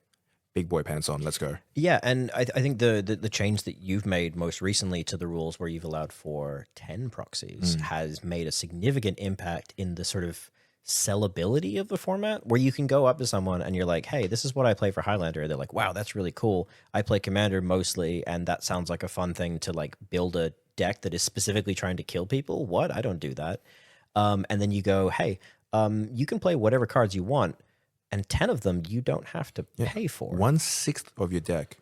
big boy pants on, let's go. Yeah, and I think the change that you've made most recently to the rules where you've allowed for 10 proxies has made a significant impact in the sort of sellability of the format, where you can go up to someone and you're like, hey, this is what I play for Highlander. They're like, wow, that's really cool. I play Commander mostly, and that sounds like a fun thing to like build a deck that is specifically trying to kill people. What? I don't do that. And then you go, hey, you can play whatever cards you want, and 10 of them you don't have to pay for. 1/6 of your deck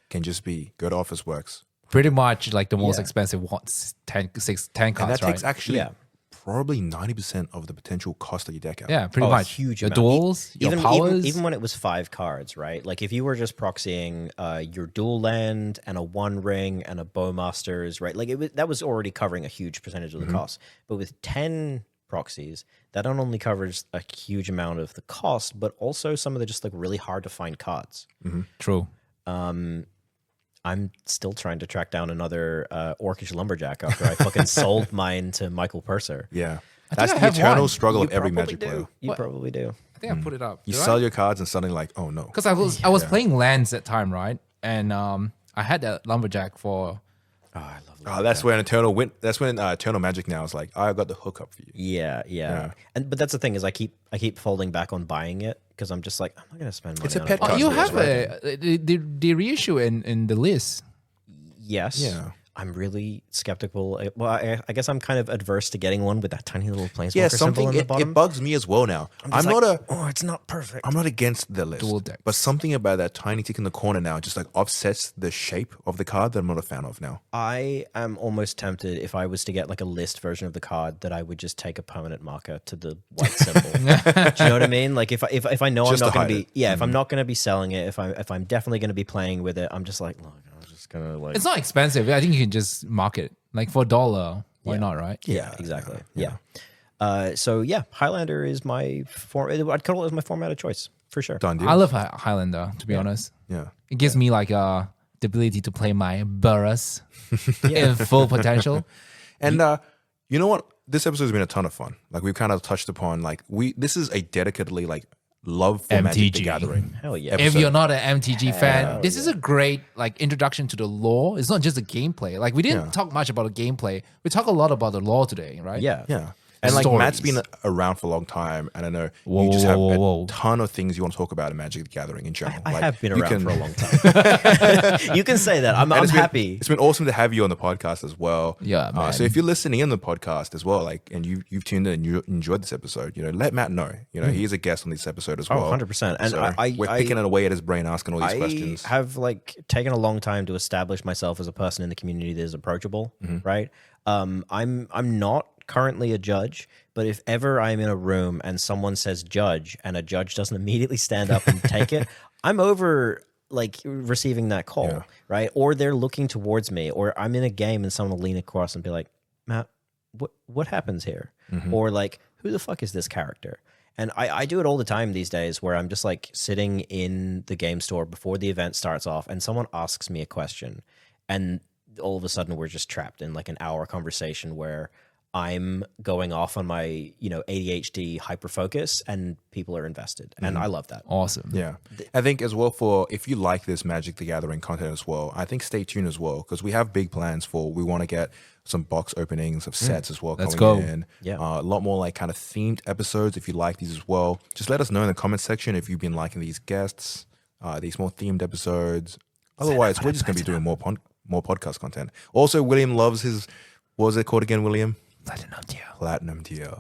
can just be go to Office Works. Pretty much like the most expensive ones, 10 cards, And that takes right? actually probably 90% of the potential cost of your deck out. Yeah, pretty a much. huge Your amount. duels, your powers. Even when it was 5 cards, right? Like if you were just proxying your dual land and a One Ring and a Bowmasters, right? Like that was already covering a huge percentage of the cost. But with 10 proxies, that not only covers a huge amount of the cost, but also some of the just like really hard to find cards. True. I'm still trying to track down another Orcish Lumberjack after I fucking sold mine to Michael Purser. Yeah. I That's think the I have eternal one. struggle of every probably Magic do. player. You probably do. I think I put it up. You Did I? sell your cards and suddenly like, oh no. Because I was playing lands that time, right? And I had that lumberjack for Oh, I love Oh, that's when Eternal went. That's when Eternal Magic now is like, I got the hookup for you. Yeah. And but that's the thing is I keep falling back on buying it because I'm just like, I'm not gonna spend money. It's a on pet card card. you Right. have the reissue in the list. Yes. Yeah. I'm really skeptical. Well, I guess I'm kind of adverse to getting one with that tiny little planeswalker Yeah, symbol something in the it bottom. bugs me as well now. I'm Just not like, it's not perfect. I'm not against the list, Dual decks. but something about that tiny tick in the corner now just like offsets the shape of the card that I'm not a fan of now. I am almost tempted if I was to get like a list version of the card that I would just take a permanent marker to the white symbol. Do you know what I mean? Like if I know Just I'm not to going to hide be, if I'm not going to be selling it, if I'm definitely going to be playing with it, I'm just like, look, I'm just gonna like. It's not expensive. I think you can just mark it like for $1. Why not, right? Yeah, exactly. Yeah. So yeah, Highlander is my I'd call it as my format of choice for sure. Done deal. I love Highlander, to be honest. Yeah. It gives me like the ability to play my Burris in full potential. And you know what? This episode has been a ton of fun. Like we've kind of touched upon like this is a dedicatedly like love for Magic the MTG. Gathering. Hell yeah. If you're not an MTG fan, this is a great like introduction to the lore. It's not just the gameplay. Like we didn't talk much about the gameplay. We talk a lot about the lore today, right? Yeah. Yeah. And like Stories. Matt's been around for a long time, and I know Whoa, you just whoa, have whoa, a whoa. ton of things you want to talk about in Magic the Gathering in general. I Like, have been you around can- for a long time. You can say that. I'm and happy. It's been awesome to have you on the podcast as well. Yeah, man. So if you're listening in the podcast as well, like, and you've tuned in and you enjoyed this episode, let Matt know. He is a guest on this episode as well. 100%. And So we're picking it away at his brain, asking all these questions. I have like taken a long time to establish myself as a person in the community that is approachable, right? I'm not currently a judge, but if ever I'm in a room and someone says judge and a judge doesn't immediately stand up and take it, I'm over like receiving that call, right? Or they're looking towards me, or I'm in a game and someone will lean across and be like, Matt, what happens here? Or like, who the fuck is this character? And I do it all the time these days where I'm just like sitting in the game store before the event starts off and someone asks me a question and all of a sudden we're just trapped in like an hour conversation where I'm going off on my, ADHD hyperfocus and people are invested. And I love that. Awesome. Yeah. I think as well if you like this Magic the Gathering content as well, I think stay tuned as well because we have big plans we want to get some box openings of sets as well Let's coming go. in. Yeah. A lot more like kind of themed episodes if you like these as well. Just let us know in the comment section if you've been liking these guests, these more themed episodes. Otherwise, we're just going to be doing more podcast content. Also, William loves his, what was it called again, William? Platinum tier.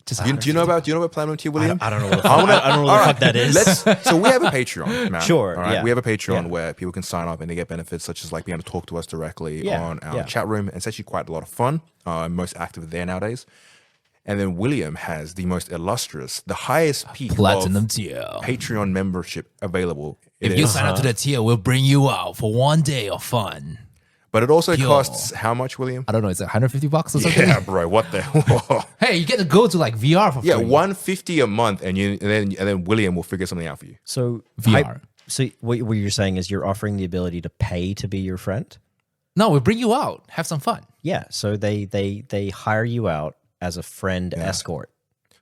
Just Do you know about Platinum tier, William? I don't know what the fuck, I don't know what the fuck that is. So we have a Patreon, Matt. Sure, all right? yeah. We have a Patreon Yeah. where people can sign up and they get benefits such as like being able to talk to us directly Yeah, on our yeah. chat room. And it's actually quite a lot of fun. I'm most active there nowadays. And then William has the most illustrious, the highest peak Platinum of tier. Patreon membership available. It If you is. sign up to the tier, we'll bring you out for one day of fun. But it also Pure. costs how much, William? I don't know, it's like $150 or something. Yeah, bro. What the? Whoa. Hey, you get to go to like VR for free. Yeah, $150 a month, and then William will figure something out for you. So VR. So what you're saying is you're offering the ability to pay to be your friend? No, we'll bring you out. Have some fun. Yeah. So they hire you out as a friend escort.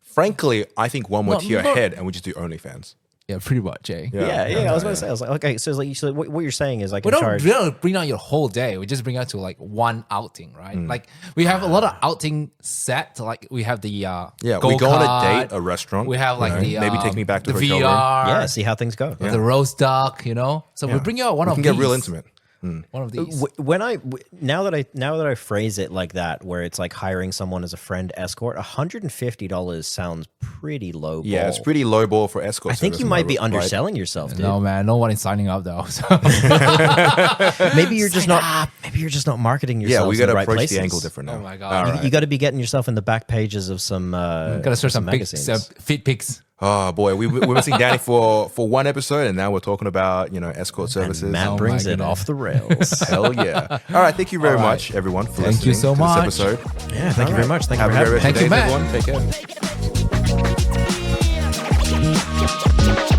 Frankly, I think one more No, tier no. ahead, and we just do OnlyFans. Yeah, pretty much, eh? Yeah. I was going to say, I was like, okay. So like, what you're saying is I We can charge. we don't bring out your whole day. We just bring out to like one outing, right? Like we have a lot of outing set. Like we have the Yeah, we go on a go-kart. date, a restaurant. We have like the maybe take me back to the the hotel VR. room. Yeah. See how things go. The roast duck, So we bring you out one We of can these. get real intimate. One of these. Now that I phrase it like that, where it's like hiring someone as a friend escort, $150 sounds pretty low. Yeah, ball. it's pretty low ball for escort. I think service, you might be right? underselling yourself, dude. No man, no one is signing up though. So. Maybe you're just not. Maybe you're just not marketing yourself. Yeah, we got got to to approach the angle different now. Oh my God. You got to be getting yourself in the back pages of some. Gotta search some big magazines. fit pics. Oh boy, we're missing Danny for one episode, and now we're talking about escort services. Matt Oh brings my it goodness. off the rails. Hell yeah! All right, thank you very All right. much, everyone, for Thank you listening so to much. this episode. Yeah, thank you very much. Thank you Have for a great having me. rest of Thank the you, day, Matt. everyone. Take care.